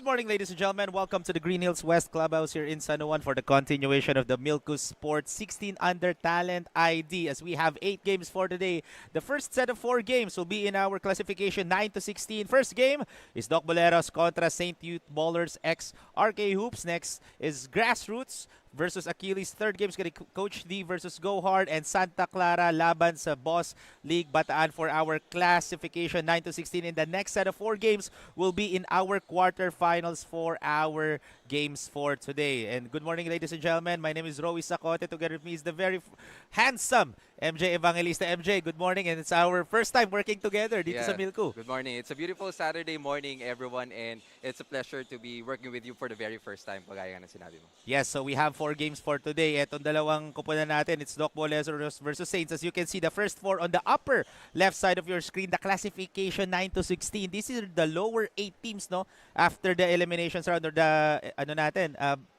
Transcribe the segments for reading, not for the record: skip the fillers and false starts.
Good morning, ladies and gentlemen. Welcome to the Green Hills West Clubhouse here in San Juan for the continuation of the Milkus Sports 16 Under Talent ID as we have 8 games for today. The first set of 4 games will be in our classification 9 to 16. First game is Doc Boleros contra St. Youth Ballers x RK Hoops. Next is Grassroots versus Achilles. Third game is going to Coach D versus Go Hard, and Santa Clara laban sa Boss League Bataan for our classification 9 to 16. In the next set of 4 games will be in our quarterfinals for our games for today. And good morning, ladies and gentlemen. My name is Roy Sacote. Together with me is the very handsome MJ Evangelista. MJ, good morning, and it's our first time working together dito sa Milku. Good morning. It's a beautiful Saturday morning, everyone, and it's a pleasure to be working with you for the very first time, kagaya ng sinabi mo. Yes, so we have 4 games for today. Etong dalawang kupunan natin, it's Doc Boleros versus Saints. As you can see, the first 4 on the upper left side of your screen, the classification 9 to 16. This is the lower 8 teams, no? After the eliminations round or the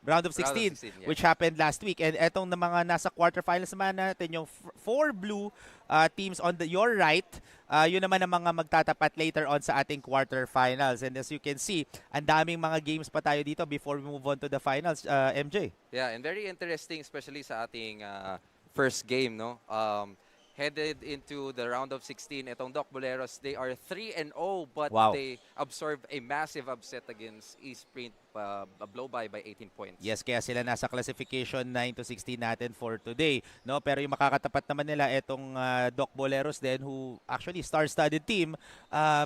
round of 16, yeah, which happened last week. And etong na mga nasa quarterfinals naman natin, yung 4 blue teams on your right, yun naman ang mga magtatapat later on sa ating quarterfinals. And as you can see, ang daming mga games pa tayo dito before we move on to the finals, MJ. Yeah, and very interesting, especially sa ating first game, no? Headed into the round of 16, itong Doc Boleros, they are 3-0, but they absorbed a massive upset against East Print, a blow-by 18 points. Yes, kaya sila nasa classification 9 to 16 natin for today, no? Pero yung makakatapat naman nila itong Doc Boleros din, who actually star-studded team,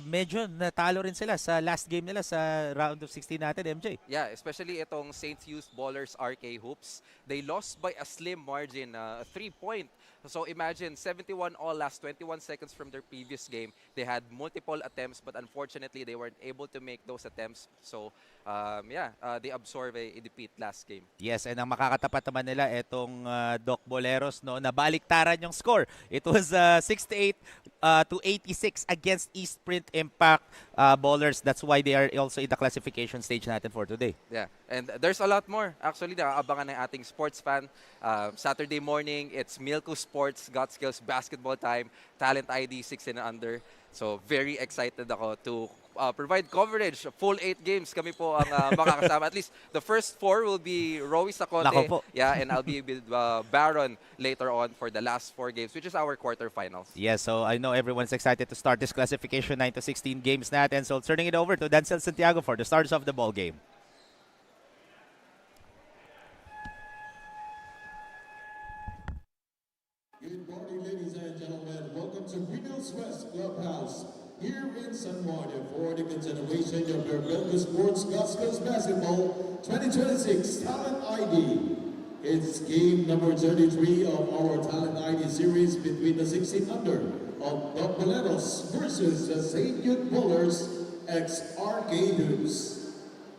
medyo natalo rin sila sa last game nila sa round of 16 natin, MJ. Yeah, especially itong St. Youth Ballers RK Hoops. They lost by a slim margin, 3-point. So imagine 71 all last 21 seconds from their previous game. They had multiple attempts, but unfortunately they weren't able to make those attempts. So they absorb a defeat last game. Yes, and ang makakatapat naman nila itong Doc Boleros, no, nabaliktaran yung score. It was 68 to 86 against East Print Impact Ballers. That's why they are also in the classification stage natin for today. Yeah, and there's a lot more. Actually, nakaabangan ng ating sports fan. Saturday morning, it's Milku Sports, Got Skills Basketball Time, Talent ID 16 and under. So, very excited ako to provide coverage. Full 8 games kami po ang makakasama. At least the first 4 will be Roy Sacote. Yeah, and I'll be with Baron later on for the last 4 games, which is our quarterfinals. Yes, so I know everyone's excited to start this classification 9 to 16 games natin. So, turning it over to Dancel Santiago for the starts of the ball game. Good morning, ladies and gentlemen. Welcome to Green Hills West Clubhouse here in San Juan for the continuation of the Milkus Sports Gospels Basketball 2026 Talent ID. It's game number 33 of our Talent ID series between the 16 under of the Boleros versus the St. Youth Ballers x RK Hoops.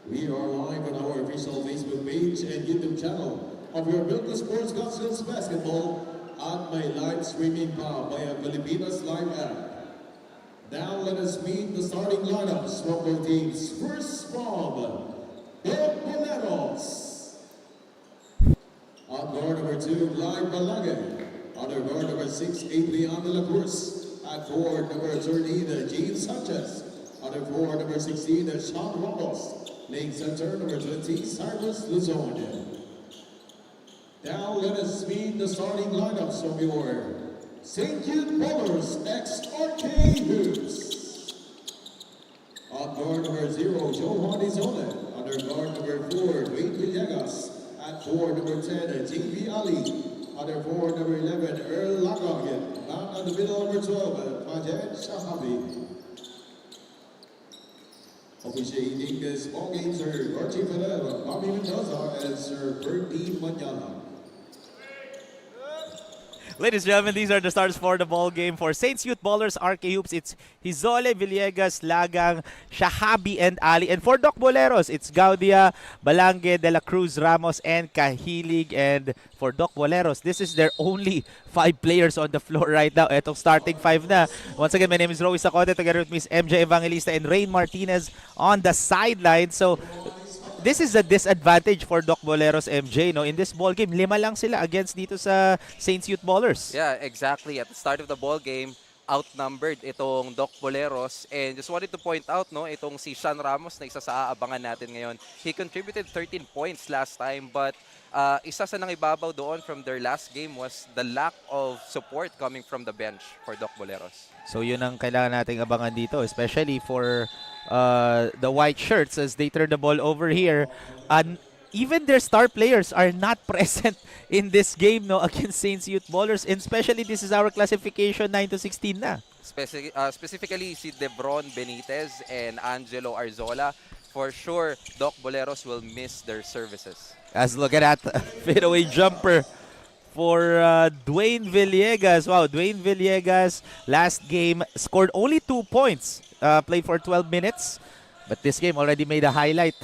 We are live on our official Facebook page and YouTube channel of your Milkus Sports Gospels Basketball at my live streaming pa via Filipinas Live app. Now let us meet the starting lineups from both teams. First from the Boleros. On guard number 2, Live Balage. Under guard number 6, Adrian de la Cruz. At forward number 13, James Sanchez. Under forward number 16, Sean Ramos. Playing center number 20, Cyrus Luzon. Now let us meet the starting lineups from your St. Youth Ballers x RK Hoops. On guard number 0, Johan Izone. Under guard number 4, Wade Villegas. At forward number 10, JV Ali. Under forward number 11, Earl Lagog. Down on the middle number 12, Majed Shahabi. Officiating this ball game, Sir Archie Fidel, Bobby Mendoza, and Sir Bertie Manana. Ladies and gentlemen, these are the stars for the ball game for Saints Youth Ballers RK Hoops. It's Hizole, Villegas, Lagang, Shahabi, and Ali. And for Doc Boleros, it's Gaudia, Balange, De La Cruz, Ramos, and Kahilig. And for Doc Boleros, this is their only 5 players on the floor right now. Etong starting 5 na. Once again, my name is Roy Sacote, together with Miss MJ Evangelista and Rain Martinez on the sideline. So, this is a disadvantage for Doc Boleros, MJ, no? In this ball game, 5 lang sila against dito sa Saints Youth Ballers. Yeah, exactly. At the start of the ball game, outnumbered itong Doc Boleros. And just wanted to point out, no, itong si Sean Ramos na isa sa aabangan natin ngayon. He contributed 13 points last time, but isa sa nangibabaw doon from their last game was the lack of support coming from the bench for Doc Boleros. So yun ang kailangan nating abangan dito, especially for the white shirts as they turn the ball over here. And even their star players are not present in this game, no, against Saints Youth Ballers. And especially this is our classification 9 to 16 na. Specifically si Debron Benitez and Angelo Arzola. For sure, Doc Boleros will miss their services. As look at that fadeaway jumper for Dwayne Villegas. Wow, Dwayne Villegas last game scored only 2 points. Played for 12 minutes. But this game already made a highlight.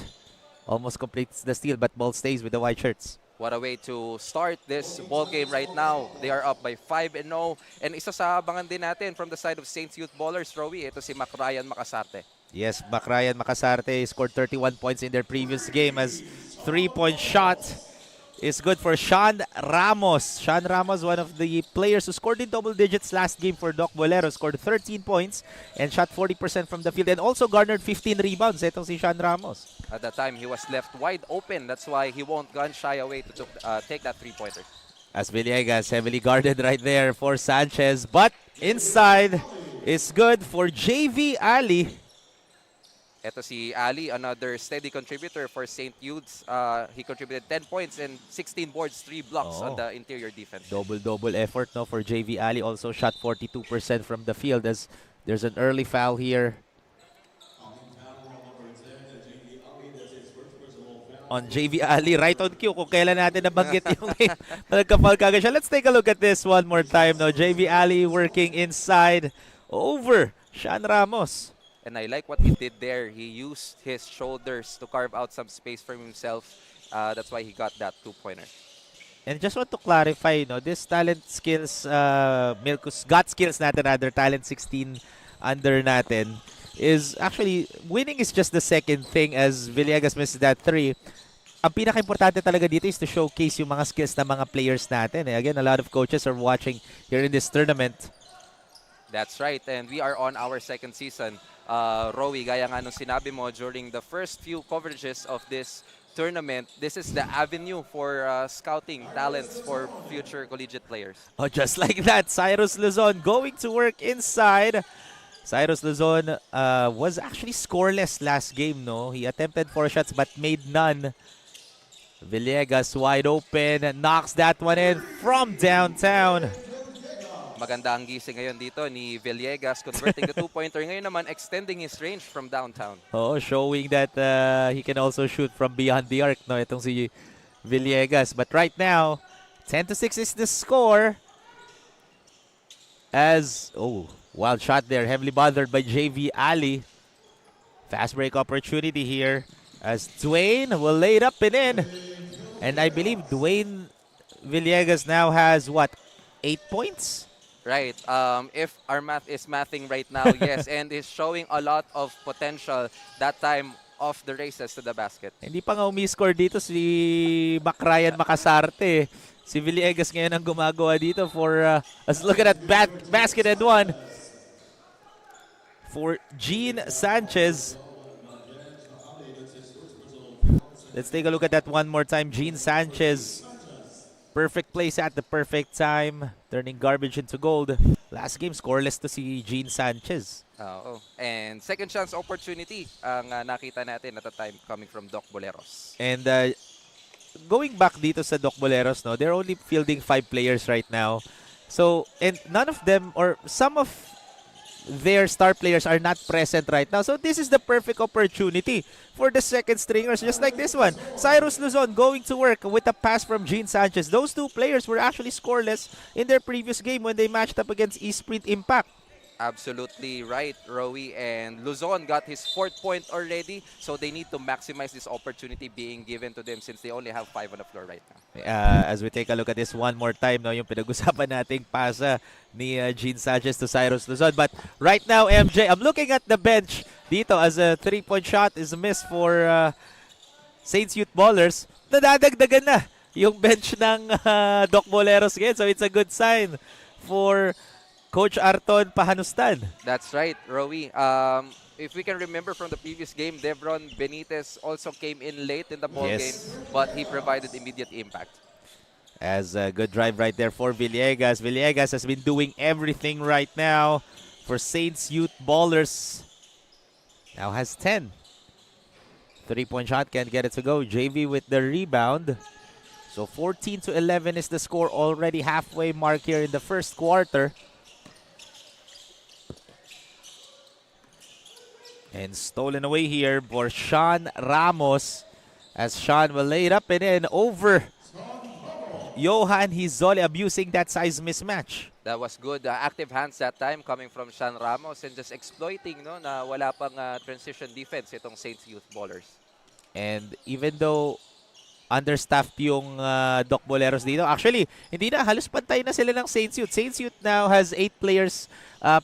Almost completes the steal, but ball stays with the white shirts. What a way to start this ball game right now. They are up by 5-0. And isa sa abangan din natin from the side of Saints Youth Ballers, Rowie, ito si Macryan Makasarte. Yes, Macryan Makasarte scored 31 points in their previous game as 3-point shot is good for Sean Ramos. Sean Ramos, one of the players who scored in double digits last game for Doc Bolero, scored 13 points and shot 40% from the field and also garnered 15 rebounds. Itong si Sean Ramos. At that time, he was left wide open. That's why he won't gun shy away to take that three-pointer. As Villegas heavily guarded right there for Sanchez, but inside is good for JV Ali. Ito si Ali, another steady contributor for St. Jude's. He contributed 10 points and 16 boards, 3 blocks on the interior defense. Double effort, no, for JV Ali. Also shot 42% from the field as there's an early foul here on JV Ali. Right on cue kung kailan natin nabanggit yung nagka-foul kagad siya. Let's take a look at this one more time. No, JV Ali working inside over Sean Ramos. And I like what he did there. He used his shoulders to carve out some space for himself. That's why he got that two-pointer. And just want to clarify, no, this talent skills, Milkus, got skills natin, rather, talent 16 under natin, is actually, winning is just the second thing as Villegas missed that 3. Ang pinaka-importante talaga dito is to showcase yung mga skills ng mga players natin. Again, a lot of coaches are watching here in this tournament. That's right. And we are on our second season. Rowie, gaya nga nung sinabi mo during the first few coverages of this tournament, this is the avenue for scouting talents for future collegiate players. Oh, just like that, Cyrus Luzon going to work inside. Cyrus Luzon was actually scoreless last game, no? He attempted 4 shots but made none. Villegas wide open, knocks that one in from downtown. Maganda ang gising ngayon dito ni Villegas, converting the two-pointer. Ngayon naman, extending his range from downtown. Oh, showing that he can also shoot from beyond the arc, no? Itong si Villegas. But right now, 10-6 is the score. As, wild shot there. Heavily bothered by JV Ali. Fast break opportunity here. As Dwayne will lay it up and in. And I believe Dwayne Villegas now has, what, 8 points? Right. If our math is mathing right now, yes, and is showing a lot of potential that time of the races to the basket. Hindi pa nga umi-score dito si Macryan Makasarte. Si Villegas ngayon ang gumagawa dito for, let's look at that basket and one for Gene Sanchez. Let's take a look at that one more time. Gene Sanchez. Perfect place at the perfect time, turning garbage into gold. Last game, scoreless to si Gene Sanchez. And second chance opportunity ang nakita natin at the time coming from Doc Boleros. And going back dito sa Doc Boleros, no, they're only fielding 5 players right now. So, and none of them, or some of their star players are not present right now. So this is the perfect opportunity for the second stringers, just like this one. Cyrus Luzon going to work with a pass from Gene Sanchez. Those 2 players were actually scoreless in their previous game when they matched up against Eastprint Impact. Absolutely right, Rowie. And Luzon got his 4th point already, so they need to maximize this opportunity being given to them since they only have 5 on the floor right now. As we take a look at this one more time, no, yung pinag-usapan nating pasa ni Gene Sanchez to Cyrus Luzon. But right now, MJ, I'm looking at the bench dito as a 3-point shot is missed for Saints Youth Ballers. Nadadagdagan na yung bench ng Doc Boleros ngayon. So it's a good sign for Coach Arton Pahanustan. That's right, Rowie. If we can remember from the previous game, Devron Benitez also came in late in the ball game, Yes. but he provided immediate impact. As a good drive right there for Villegas. Villegas has been doing everything right now for Saints Youth Ballers. Now has 10. 3-point shot, can't get it to go. JV with the rebound. So 14-11 is the score, already halfway mark here in the first quarter. And stolen away here for Sean Ramos, as Sean will lay it up and in over Johan Hizole, abusing that size mismatch. That was good. Active hands that time coming from Sean Ramos and just exploiting no, na wala pang transition defense itong Saints Youth Ballers. And even though understaffed yung Doc Boleros dito, actually, hindi na, halos pantay na sila ng Saints Youth. Saints Youth now has 8 players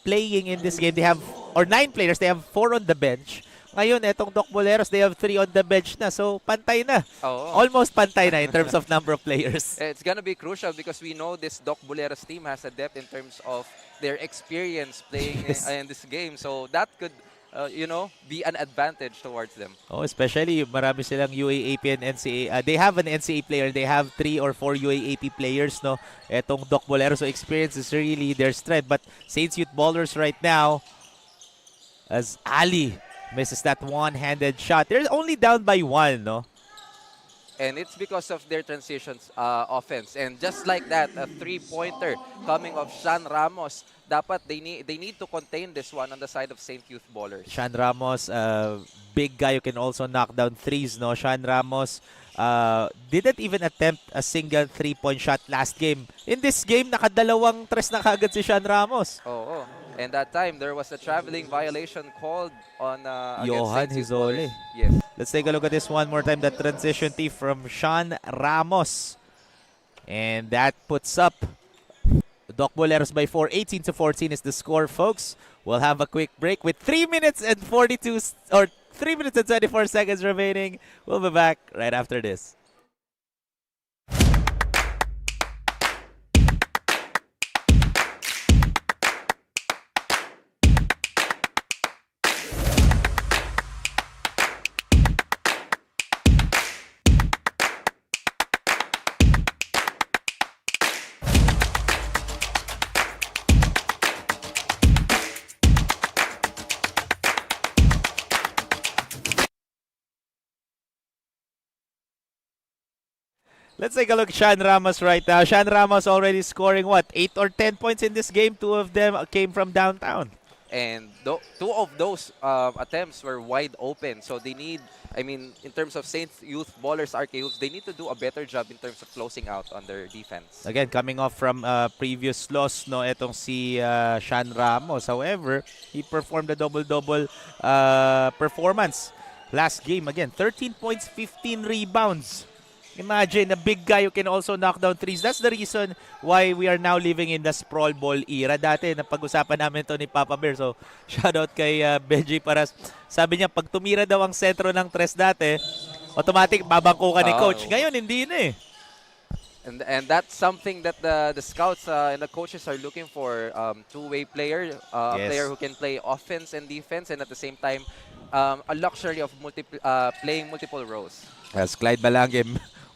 playing in this game. They have, or 9 players, they have 4 on the bench. Ngayon, etong Doc Boleros, they have 3 on the bench na. So, pantay na. Oh. Almost pantay na in terms of number of players. It's gonna be crucial because we know this Doc Boleros team has a depth in terms of their experience playing Yes. in this game. So that could, you know, be an advantage towards them. Oh, especially marami silang UAAP and NCAA. They have an NCAA player. They have 3 or 4 UAAP players, no? Etong Doc Bolero. So experience is really their strength. But Saints Youth Ballers right now, as Ali misses that one-handed shot. They're only down by 1, no? And it's because of their transitions offense. And just like that, a three-pointer coming of Sean Ramos. Dapat they need to contain this one on the side of Saint Youth Ballers. Sean Ramos, big guy who can also knock down threes, no? Sean Ramos didn't even attempt a single 3-point shot last game. In this game, nakadalawang tres na kagad si Sean Ramos. Oh. And that time, there was a traveling violation called on against Johan Saint Youth Hizole. Ballers. Yes. Let's take a look at this one more time. That transition tee from Sean Ramos. And that puts up Doc Boleros by 4. 18-14 is the score, folks. We'll have a quick break with 3 minutes and 42 or 3 minutes and 24 seconds remaining. We'll be back right after this. Let's take a look at Sean Ramos right now. Sean Ramos already scoring, what, 8 or 10 points in this game? 2 of them came from downtown. And 2 of those attempts were wide open. So they need, I mean, in terms of Saint Youth Ballers RKUs, they need to do a better job in terms of closing out on their defense. Again, coming off from previous loss, no, etong si Sean Ramos. However, he performed a double-double performance last game. Again, 13 points, 15 rebounds. Imagine, a big guy who can also knock down threes. That's the reason why we are now living in the sprawl ball era. Dati, napag-usapan namin to ni Papa Bear. So, shoutout kay Benji Paras. Sabi niya, pag tumira daw ang sentro ng tres dati, automatic babangko ka ni coach. Ngayon, hindi na eh. And that's something that the scouts and the coaches are looking for. Two-way player, a player who can play offense and defense, and at the same time, a luxury of playing multiple roles. As Clyde Balange,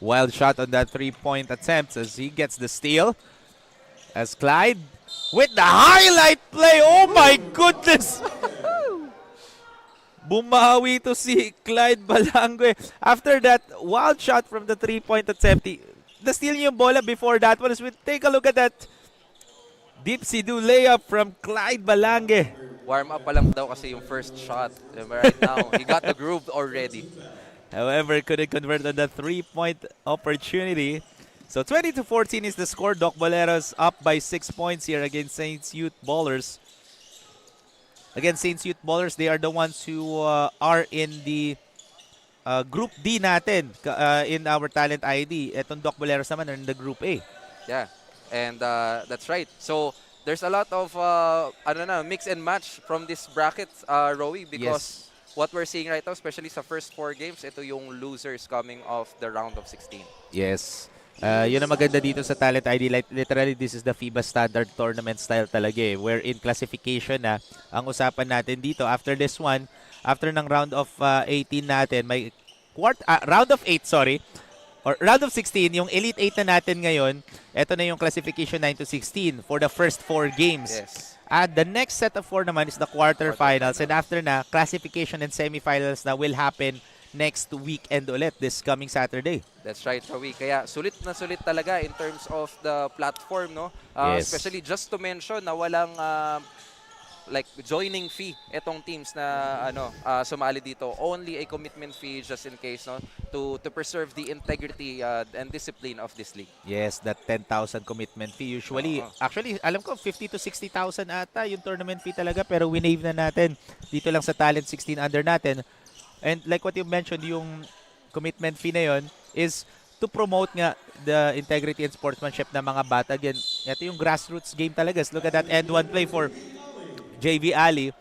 wild shot on that 3-point attempt as he gets the steal. As Clyde with the highlight play. Oh my goodness! Bumawi to si Clyde Balange. After that wild shot from the 3-point attempt, the steal yung bola before that one is with, take a look at that deep Sidu layup from Clyde Balange. Warm up pa lang daw kasi yung first shot. Right now, he got the groove already. However, couldn't convert on the 3-point opportunity. So 20-14 is the score. Doc Boleros up by 6 points here against Saints Youth Ballers. Again, Saints Youth Ballers, they are the ones who are in the Group D natin in our talent ID. Etong Doc Boleros naman are in the Group A. Yeah, and that's right. So there's a lot of, I don't know, mix and match from this bracket, Rowie, because what we're seeing right now, especially sa first 4 games, ito yung losers coming off the round of 16. Yes. Yun ang maganda dito sa Talent ID. Like, literally, this is the FIBA standard tournament style talaga eh. Where in classification na ang usapan natin dito. After this one, after ng round of 18 natin, may round of 8, sorry. Or round of 16, yung Elite 8 na natin ngayon, eto na yung classification 9 to 16 for the first 4 games. Yes. At the next set of 4 naman is the quarterfinals. And Quarterfinals. after na, classification and semifinals na will happen next weekend ulit this coming Saturday. That's right, Rawi. Kaya sulit na sulit talaga in terms of the platform, no? Yes. Especially just to mention na walang like joining fee itong teams na sumali dito. Only a commitment fee just in case, no, to preserve the integrity and discipline of this league. Yes, that 10,000 commitment fee. Usually, Oo. actually, alam ko, 50 to 60,000 ata yung tournament fee talaga. Pero winave na natin dito lang sa Talent 16 under natin. And like what you mentioned, yung commitment fee na yon is to promote nga the integrity and sportsmanship ng mga bata. Again, ito yung grassroots game talaga. Look at that end one play for JV Ali.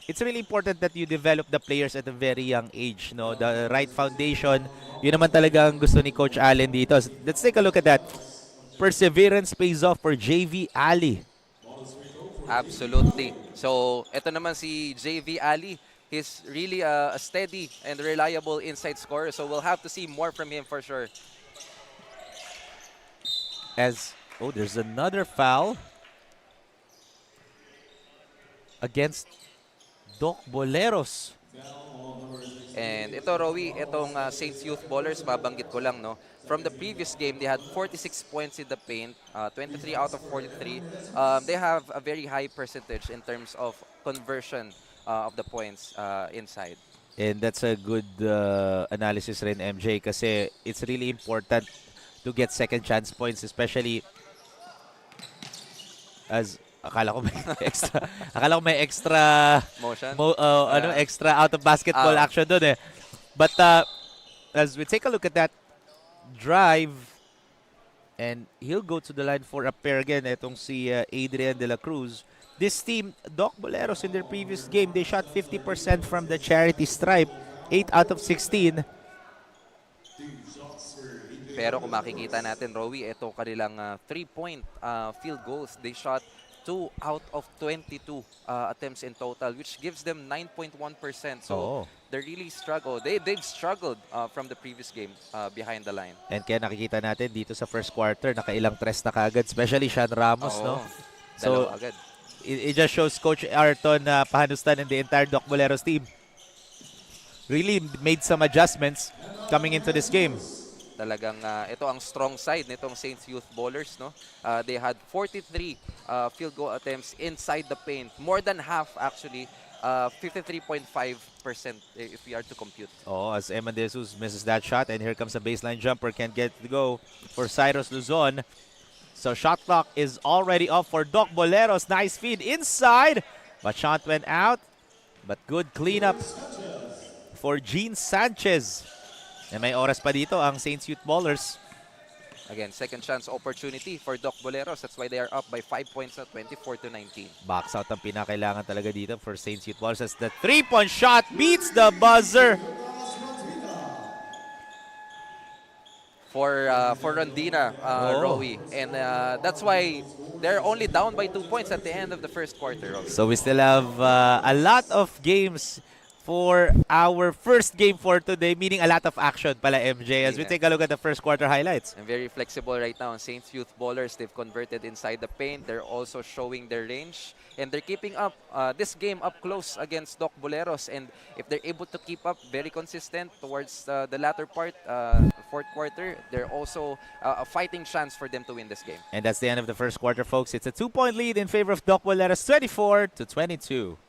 It's really important that you develop the players at a very young age, no? The right foundation. Yun naman talaga ang gusto ni Coach Allen dito. Let's take a look at that. Perseverance pays off for JV Ali. Absolutely. So, ito naman si JV Ali. He's really a steady and reliable inside scorer. So, we'll have to see more from him for sure. There's another foul against Doc Boleros. And ito, Rowie, itong Saints Youth Bowlers, mabanggit ko lang, no? From the previous game, they had 46 points in the paint, 23 out of 43. They have a very high percentage in terms of conversion of the points inside. And that's a good analysis rin, MJ, kasi it's really important to get second chance points, especially as akala ko may extra Motion? extra out of basketball action doon eh. But as we take a look at that drive, and he'll go to the line for a pair again, etong si Adrian de la Cruz. This team, Doc Boleros, in their previous game, they shot 50% from the charity stripe, 8 out of 16. Pero kung makikita natin, Rowie, ito kanilang 3-point field goals. They shot 2 out of 22 attempts in total, which gives them 9.1%. So they really struggle. They've struggled from the previous game behind the line. And kaya nakikita natin dito sa first quarter, nakailang tres na kagad, especially Sean Ramos, no? So agad. It just shows Coach Arton Pahanustan and the entire Doc Boleros team really made some adjustments coming into this game. Talagang ito ang strong side nitong Saints Youth Bowlers, no? They had 43 field goal attempts inside the paint. More than half actually, 53.5% if we are to compute. As Eman De Jesus misses that shot, and here comes a baseline jumper, can't get to go for Cyrus Luzon. So shot clock is already off for Doc Boleros. Nice feed inside, but shot went out. But good cleanup for Gene Sanchez. And may oras pa dito ang Saints Youth Bowlers. Again, second chance opportunity for Doc Boleros. That's why they are up by 5 points at 24-19. Box out ang pinakailangan talaga dito for Saints Youth Bowlers as the 3-point shot beats the buzzer. For Rondina, Rowie. And that's why they're only down by 2 points at the end of the first quarter, Rowie. So we still have a lot of games for our first game for today, meaning a lot of action pala, MJ, as we take a look at the first quarter highlights. And very flexible right now on Saints Youth Bowlers. They've converted inside the paint. They're also showing their range. And they're keeping up this game up close against Doc Boleros. And if they're able to keep up very consistent towards the latter part, fourth quarter, they're also a fighting chance for them to win this game. And that's the end of the first quarter, folks. It's a 2-point lead in favor of Doc Boleros, 24-22.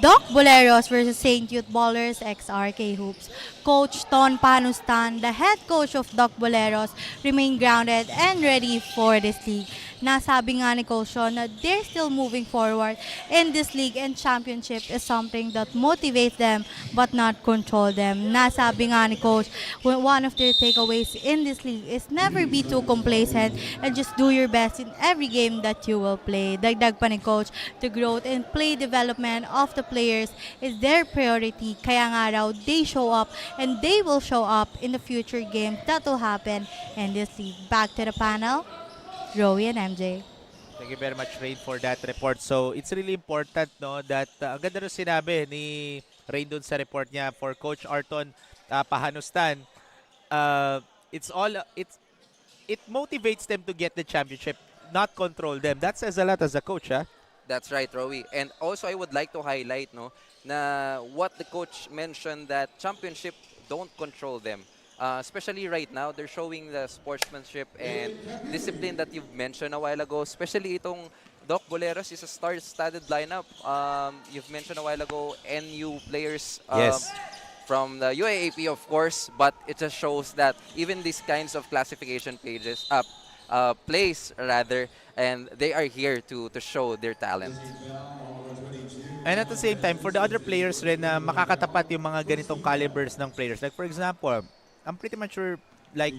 Doc Boleros versus St. Youth Ballers XRK Hoops. Coach Ton Panustan, the head coach of Doc Boleros, remain grounded and ready for this league. Nasabi nga ni Coach Sean na they're still moving forward in this league and championship is something that motivates them but not control them. Nasabi nga ni Coach, one of their takeaways in this league is never be too complacent and just do your best in every game that you will play. Dagdag pa ni Coach, the growth and play development of the players is their priority. Kaya nga raw, they show up and they will show up in the future games that will happen in this league. Back to the panel, Rowie and MJ. Thank you very much, Rain, for that report. So, it's really important, no, that ang ganda rin sinabi ni Rain dun sa report niya for Coach Arton Pahanustan. It motivates them to get the championship, not control them. That says a lot as a coach, ha? That's right, Rowie. And also, I would like to highlight, no, na what the coach mentioned that championship don't control them. Especially right now, they're showing the sportsmanship and discipline that you've mentioned a while ago. Especially itong Doc Boleros is a star-studded lineup. You've mentioned a while ago, NU players Yes. from the UAAP, of course, but it just shows that even these kinds of classification plays rather, and they are here to show their talent. And at the same time, for the other players rin na makakatapat yung mga ganitong calibers ng players. Like for example, I'm pretty much sure like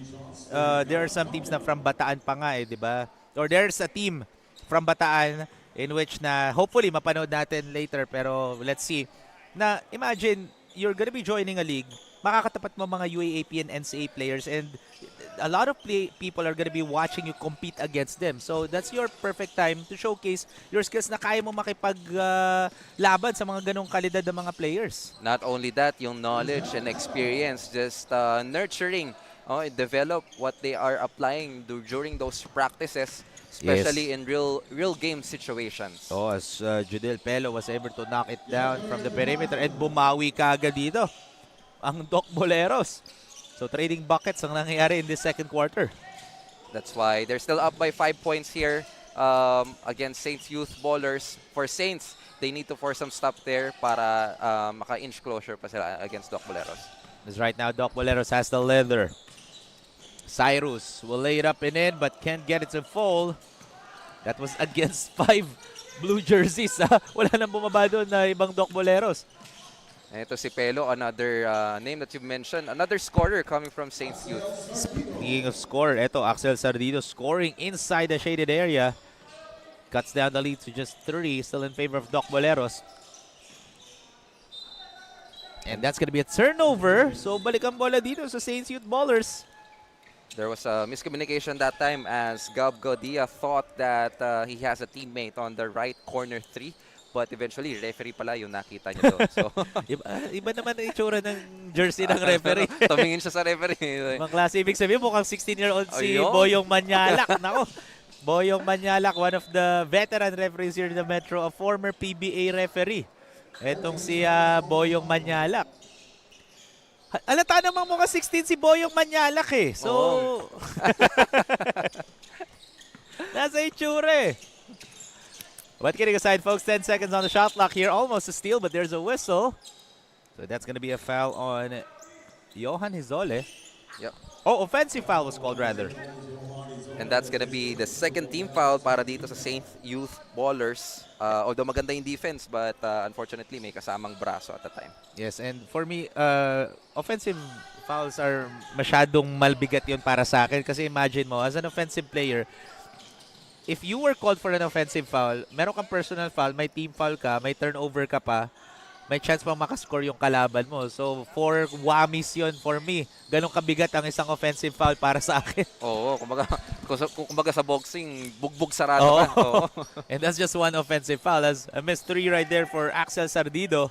there are some teams na from Bataan pa nga di ba? Or there's a team from Bataan in which na hopefully mapanood natin later pero let's see. Na imagine you're gonna be joining a league, makakatapat mo mga UAAP and NCA players and a lot of people are gonna be watching you compete against them. So that's your perfect time to showcase your skills na kaya mo makipaglaban sa mga ganong kalidad ng mga players. Not only that, yung knowledge and experience, just nurturing, develop what they are applying during those practices, especially in real game situations. Oh, as Judel Pelo was able to knock it down from the perimeter and bumawi kaagad dito ang Doc Boleros. So trading buckets ang nangyayari in this second quarter. That's why they're still up by 5 points here against Saints Youth Ballers. For Saints, they need to force some stop there para maka-inch closure pa sila against Doc Boleros. Because right now, Doc Boleros has the leather. Cyrus will lay it up and in but can't get it to fall. That was against 5 blue jerseys. Wala nang bumaba doon na ibang Doc Boleros. Ito si Pelo, another name that you mentioned, another scorer coming from Saints Youth. Speaking of score, ito Axel Sardido scoring inside the shaded area. Cuts down the lead to just 3, still in favor of Doc Boleros. And that's going to be a turnover. So balik ang bola dito sa Saints Youth Ballers. There was a miscommunication that time as Gab Gaudia thought that he has a teammate on the right corner 3. But eventually, referee pala yung nakita niya doon. So, iba naman ang itsura ng jersey ng referee. Tumingin siya sa referee. Mga klase, ibig sabihin mukhang 16-year-old si Ayun. Boyong Manyalak. Nako, Boyong Manyalak, one of the veteran referees here in the Metro, a former PBA referee. Etong si Boyong Manyalak. Alata namang mga 16 si Boyong Manyalak eh. So, nasa itsura eh. But kidding aside, folks, 10 seconds on the shot clock here. Almost a steal, but there's a whistle. So that's going to be a foul on Johan Hizole. Yep. Oh, offensive foul was called rather. And that's gonna be the second team foul para dito sa Saint Youth Ballers. Although maganda yung defense, but unfortunately may kasamang braso at the time. Yes, and for me, offensive fouls are masyadong malbigat yun para sa akin. Kasi imagine mo, as an offensive player, if you were called for an offensive foul, meron kang personal foul, may team foul ka, may turnover ka pa, may chance pang makascore yung kalaban mo. So, 4 whammies yun for me. Ganong kabigat ang isang offensive foul para sa akin. Oo, kumbaga sa boxing, bugbog sarado ka. Oo. And that's just one offensive foul. As a missed 3 right there for Axel Sardido.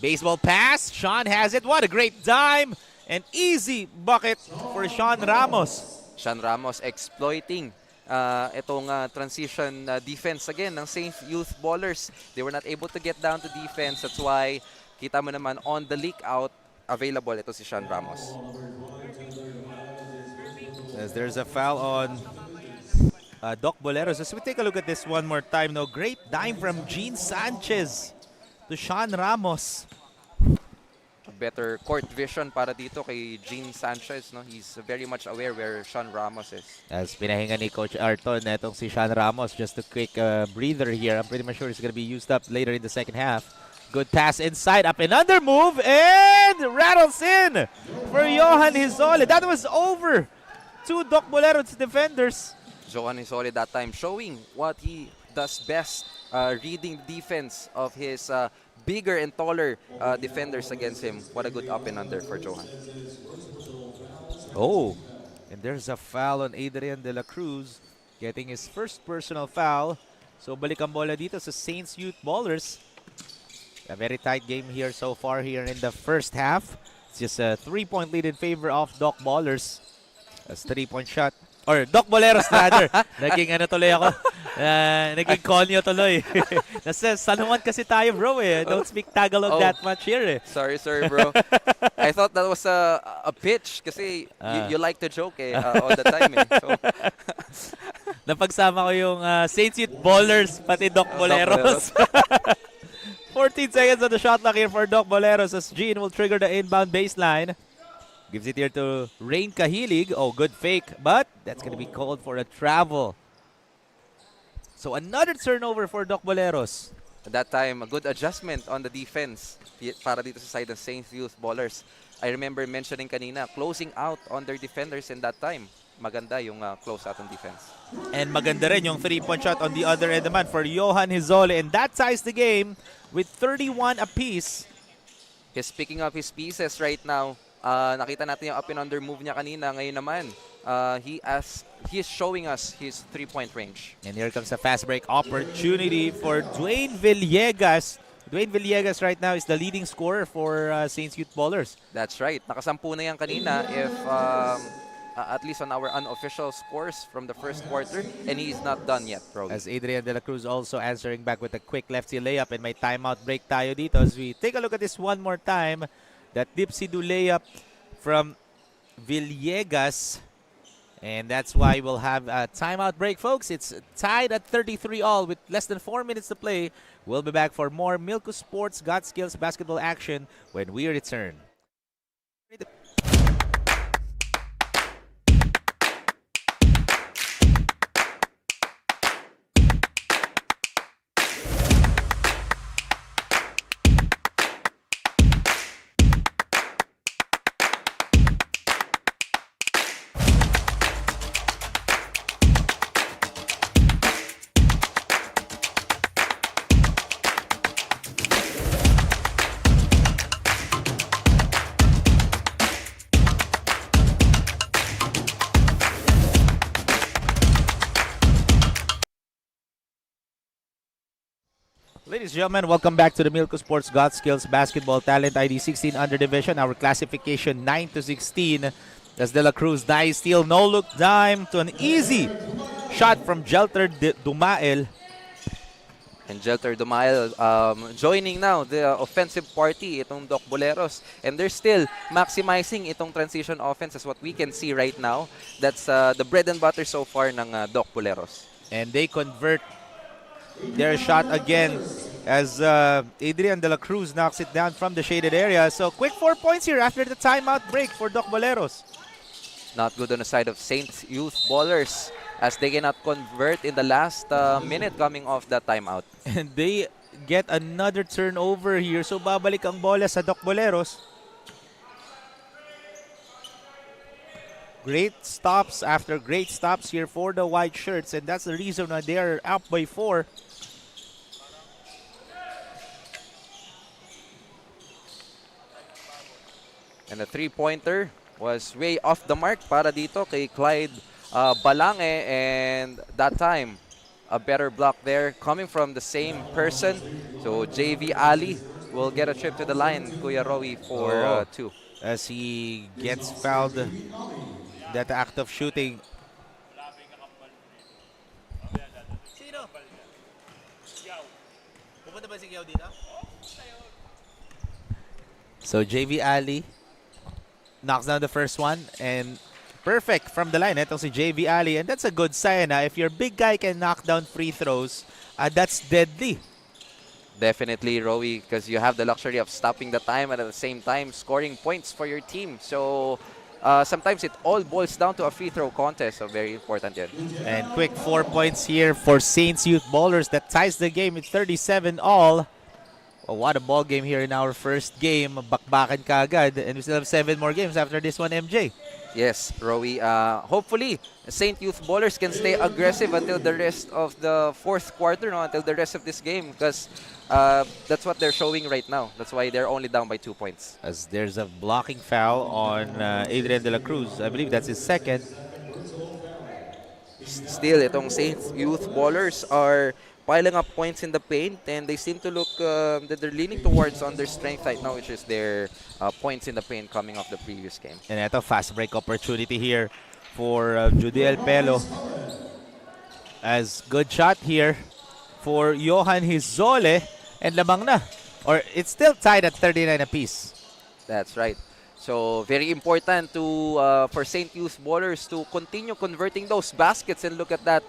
Baseball pass. Sean has it. What a great dime. And easy bucket for Sean Ramos. Sean Ramos exploiting itong transition defense again ng Saint Youth Ballers. They were not able to get down to defense. That's why kita mo naman on the leak out available ito si Sean Ramos. As there's a foul on Doc Boleros. As we take a look at this one more time, no, great dime from Gene Sanchez. to Sean Ramos. Better court vision para dito kay Gene Sanchez, no? He's very much aware where Sean Ramos is. As pinahinga ni Coach Arton, etong si Sean Ramos, just a quick breather here. I'm pretty much sure he's going to be used up later in the second half. Good pass inside, up and under move, and rattles in for Johan Hizole. That was over two Doc Boleros defenders. Johan Isole that time showing what he does best, reading the defense of his bigger and taller defenders against him. What a good up and under for Johan. Oh, and there's a foul on Adrian De La Cruz, getting his first personal foul. So balik ang bola dito sa Saints Youth Ballers. A very tight game here so far here in the first half. It's just a 3-point lead in favor of Doc Ballers. As 3-point shot. Or Doc Boleros rather. Naging ano tuloy ako. Naging konyo tuloy. Nasa San Juan kasi tayo bro eh. Don't speak Tagalog that much here eh. Sorry bro. I thought that was a pitch kasi you like to joke eh all the time eh. So, napagsama ko yung Saints Youth Ballers pati Doc Boleros. 14 seconds on the shot clock here for Doc Boleros as Gene will trigger the inbound baseline. Gives it here to Rain Kahilig. Oh, good fake, but that's going to be called for a travel. So another turnover for Doc Boleros. at that time, a good adjustment on the defense para dito sa side ng Saints Youth Ballers. I remember mentioning kanina, closing out on their defenders in that time. Maganda yung close out on defense. And maganda rin yung 3-point shot on the other end naman for Johan Hizole. And that ties the game with 31 apiece. He's picking up his pieces right now. Nakita natin yung up and under move niya kanina. Ngayon naman, he is showing us his 3-point range. And here comes a fast break opportunity for Dwayne Villegas. Dwayne Villegas right now is the leading scorer for Saints Youth Ballers. That's right. Nakasampu na yan kanina if at least on our unofficial scores from the first quarter, and he's not done yet, bro. As Adrian De La Cruz also answering back with a quick lefty layup, and may timeout break tayo dito as we take a look at this one more time. That dipsy-do layup from Villegas. And that's why we'll have a timeout break, folks. It's tied at 33 all with less than 4 minutes to play. We'll be back for more Milko Sports Got Skills basketball action when we return. Ladies and gentlemen, welcome back to the Milko Sports Got Skills Basketball Talent ID 16 under division. Our classification 9 to 16. As De La Cruz, nice steal, no look dime to an easy shot from Jelter Dumael. And Jelter Dumael joining now the offensive party, itong Doc Boleros. And they're still maximizing itong transition offense as what we can see right now. That's the bread and butter so far ng Doc Boleros. And they convert their shot again as Adrian De La Cruz knocks it down from the shaded area. So quick 4 points here after the timeout break for Doc Boleros. Not good on the side of Saints Youth Ballers as they cannot convert in the last minute coming off that timeout. And they get another turnover here. So babalik ang bola sa Doc Boleros. Great stops after great stops here for the white shirts. And that's the reason why they are up by 4. And the three-pointer was way off the mark para dito kay Clyde Balange. And that time, a better block there coming from the same person. So JV Ali will get a trip to the line, Kuya Rowie, for 2. As he gets fouled, that act of shooting. Sino? Pupunta ba si Gyaw dito? So JV Ali knocks down the first one and perfect from the line. Itong si JV Ali, and that's a good sign. If your big guy can knock down free throws, that's deadly. Definitely, Roe, because you have the luxury of stopping the time and at the same time scoring points for your team. So sometimes it all boils down to a free throw contest. So very important yun. And quick 4 points here for Saints Youth Bowlers that ties the game at 37 all. Oh, what a ball game here in our first game. Bakbakan kagad. And we still have 7 more games after this one, MJ. Yes, Roe. Hopefully, Saint Youth Bowlers can stay aggressive until the rest of the fourth quarter, no, until the rest of this game, because that's what they're showing right now. That's why they're only down by 2 points. As there's a blocking foul on Adrian De La Cruz. I believe that's his second. Still, itong Saint Youth Bowlers are piling up points in the paint, and they seem to look that they're leaning towards on their strength right now, which is their points in the paint coming off the previous game. And ito, fast break opportunity here for Judiel Pelo. As good shot here for Johan Hizole. And lamang na. Or it's still tied at 39 apiece. That's right. So very important to for Saint Youth Bowlers to continue converting those baskets, and look at that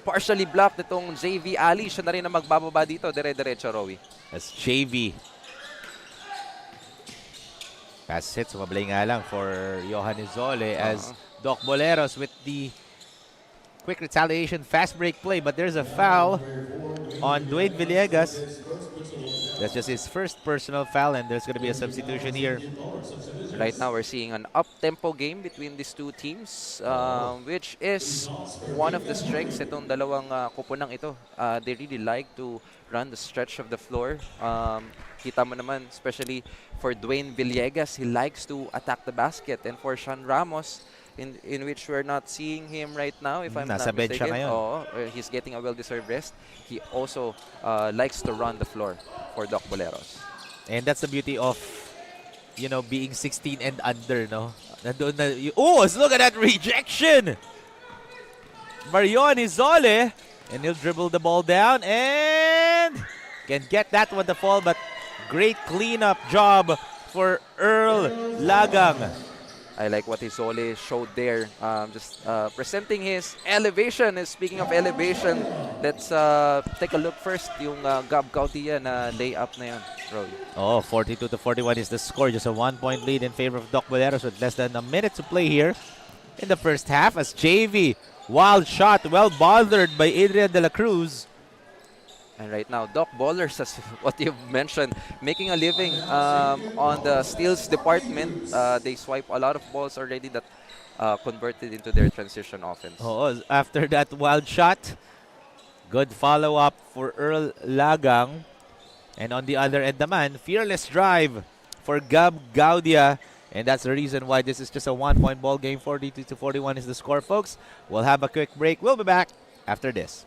partially blocked itong JV Ali. Siya na rin ang magbababa dito, dire-diretso, Rowie. As JV. Pass hit, sumablay nga lang for Johan Hizole as Doc Boleros with the quick retaliation fast break play, but there's a foul on Dwayne Villegas. That's just his first personal foul, and there's going to be a substitution here. Right now, we're seeing an up-tempo game between these two teams, which is one of the strengths itong dalawang kuponang ito. They really like to run the stretch of the floor. Kita mo naman, especially for Dwayne Villegas, he likes to attack the basket. And for Sean Ramos, in which we're not seeing him right now, if I'm not Nasa bench siya mistaken. ngayon. He's getting a well-deserved rest. He also likes to run the floor for Doc Boleros. And that's the beauty of, you know, being 16 and under, no? Nandun na, oh, look at that rejection! Marion Hizole, and he'll dribble the ball down and can get that one to fall, but great cleanup job for Earl Lagang. I like what Hizole showed there, just presenting his elevation. And speaking of elevation, let's take a look first yung Gab Gautia na layup na yun, Roy. Oh, 42-41 is the score. Just a 1-point lead in favor of Doc Boleros with less than a minute to play here in the first half as JV, wild shot, well bothered by Adrian De La Cruz. And right now, Doc Bowlers, as what you've mentioned, making a living on the steals department. They swipe a lot of balls already that converted into their transition offense. Oh, after that wild shot, good follow-up for Earl Lagang. And on the other end naman, fearless drive for Gab Gaudia. And that's the reason why this is just a 1-point ball game. 42-41 is the score, folks. We'll have a quick break. We'll be back after this.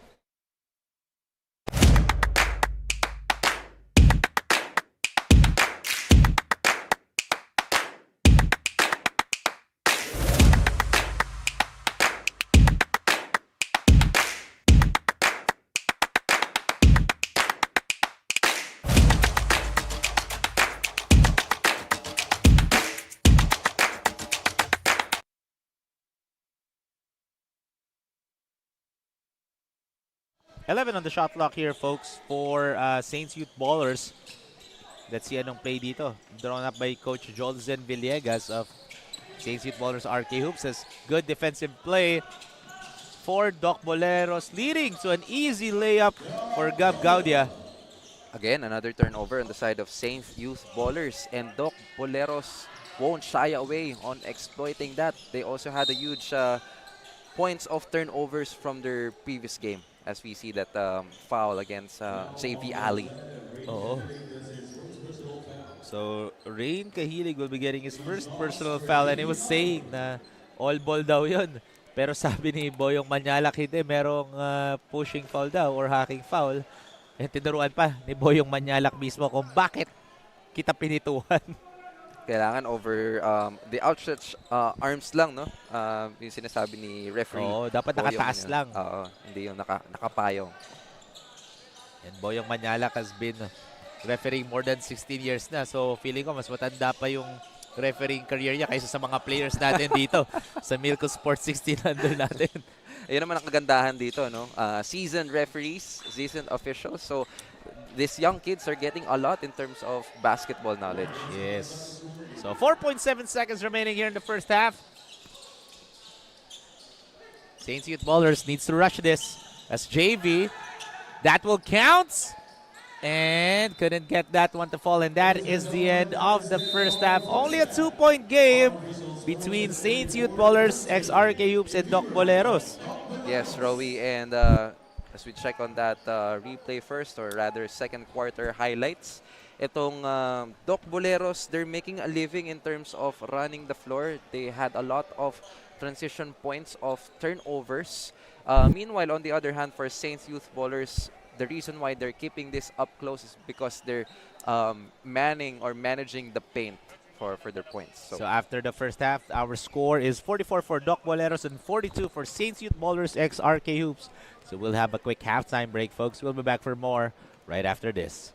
$11 on the shot clock here, folks, for Saints Youth Bowlers. Let's see anong play dito. Drawn up by Coach Jolzen Villegas of Saints Youth Bowlers RK Hoops. As good defensive play for Doc Boleros, leading to an easy layup for Gab Gaudia. Again, another turnover on the side of Saint Youth Bowlers, and Doc Boleros won't shy away on exploiting that. They also had a huge points of turnovers from their previous game, as we see that foul against JV Ali. Oh. So, Rain Kahilig will be getting his first personal foul, and he was saying na all ball daw yun. Pero sabi ni Boyong Manyalak, hindi, merong pushing foul daw or hacking foul. Eh, tinuruan pa ni Boyong Manyalak mismo kung bakit kita pinituhan. Kailangan over the outstretched arms lang, no? Yung sinasabi ni referee. Oo, dapat nakataas lang. Oo, hindi yung nakapayong. And Boyong Manyalak has been refereeing more than 16 years na. So, feeling ko mas matanda pa yung refereeing career niya kaysa sa mga players natin dito sa Milko Sports 16 under natin. Ayun naman ang kagandahan dito, no? Seasoned referees, seasoned officials. So these young kids are getting a lot in terms of basketball knowledge. Yes. So 4.7 seconds remaining here in the first half. Saints Youth Ballers needs to rush this as JV. That will count. And couldn't get that one to fall. And that is the end of the first half. Only a 2-point game between Saints Youth Ballers, XRK Hoops, and Doc Boleros. Yes, Rowie, and as we check on that replay first, or rather second quarter highlights, itong Doc Boleros, they're making a living in terms of running the floor. They had a lot of transition points of turnovers. Meanwhile, on the other hand, for Saints Youth Ballers, the reason why they're keeping this up close is because they're managing the paint for their points. So after the first half, our score is 44 for Doc Boleros and 42 for Saints Youth Ballers XRK Hoops. So we'll have a quick halftime break, folks. We'll be back for more right after this.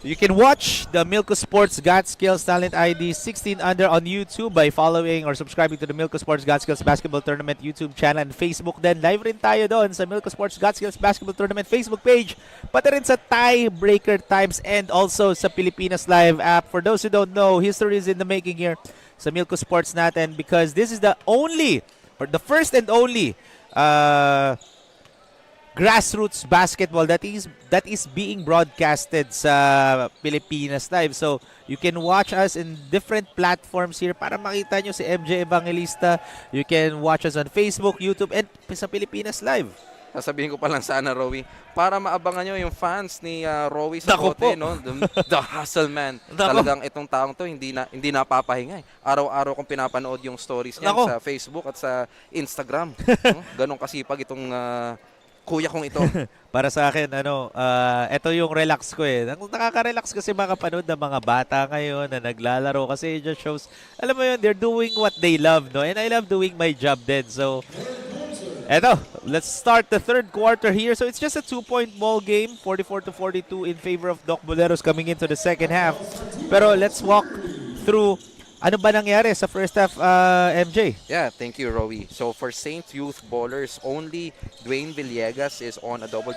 You can watch the Milko Sports Got Skills Talent ID 16 under on YouTube by following or subscribing to the Milko Sports Got Skills Basketball Tournament YouTube channel and Facebook. Then live rin tayo doon sa Milko Sports Got Skills Basketball Tournament Facebook page. Pati rin sa Tiebreaker Times and also sa Pilipinas Live app. For those who don't know, history is in the making here sa Milko Sports natin because this is the only or the first and only grassroots basketball that is being broadcasted sa Pilipinas Live. So, you can watch us in different platforms here para makita nyo si MJ Evangelista. You can watch us on Facebook, YouTube, and sa Pilipinas Live. Sasabihin ko pa lang sana, Rowie, para maabangan nyo yung fans ni Rowie Nako Sabote, po. no? The hustle man. Nako. Talagang itong taong to hindi napapahinga. Araw-araw kong pinapanood yung stories niya Nako. sa Facebook at sa Instagram. No? Ganon kasipag itong kuya kong ito. Para sa akin, ito yung relax ko eh. Nakaka-relax kasi makapanood ng mga bata ngayon na naglalaro kasi it just shows, alam mo yun, they're doing what they love, no? And I love doing my job din. So, eto, let's start the third quarter here. So, it's just a 2-point ball game, 44-42 in favor of Doc Boleros coming into the second half. Pero let's walk through ano ba nangyari sa first half, MJ? Yeah, thank you, Rowie. So for Saint Youth Ballers, only Dwayne Villegas is on a double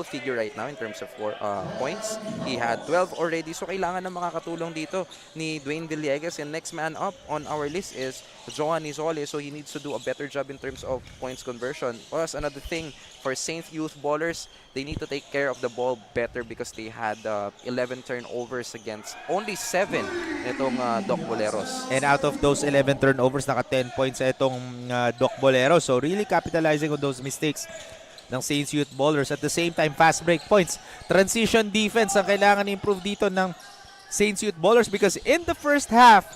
figure right now in terms of points. He had 12 already, so kailangan na makakatulong dito ni Dwayne Villegas. And next man up on our list is Johan Izole, so he needs to do a better job in terms of points conversion. Plus, another thing for Saint Youth Ballers, they need to take care of the ball better because they had 11 turnovers against only 7 itong Doc Boleros. And out of those 11 turnovers, naka 10 points sa itong Doc Boleros. So really capitalizing on those mistakes ng Saints Youth Ballers. At the same time, fast break points. Transition defense ang kailangan improve dito ng Saints Youth Ballers because in the first half,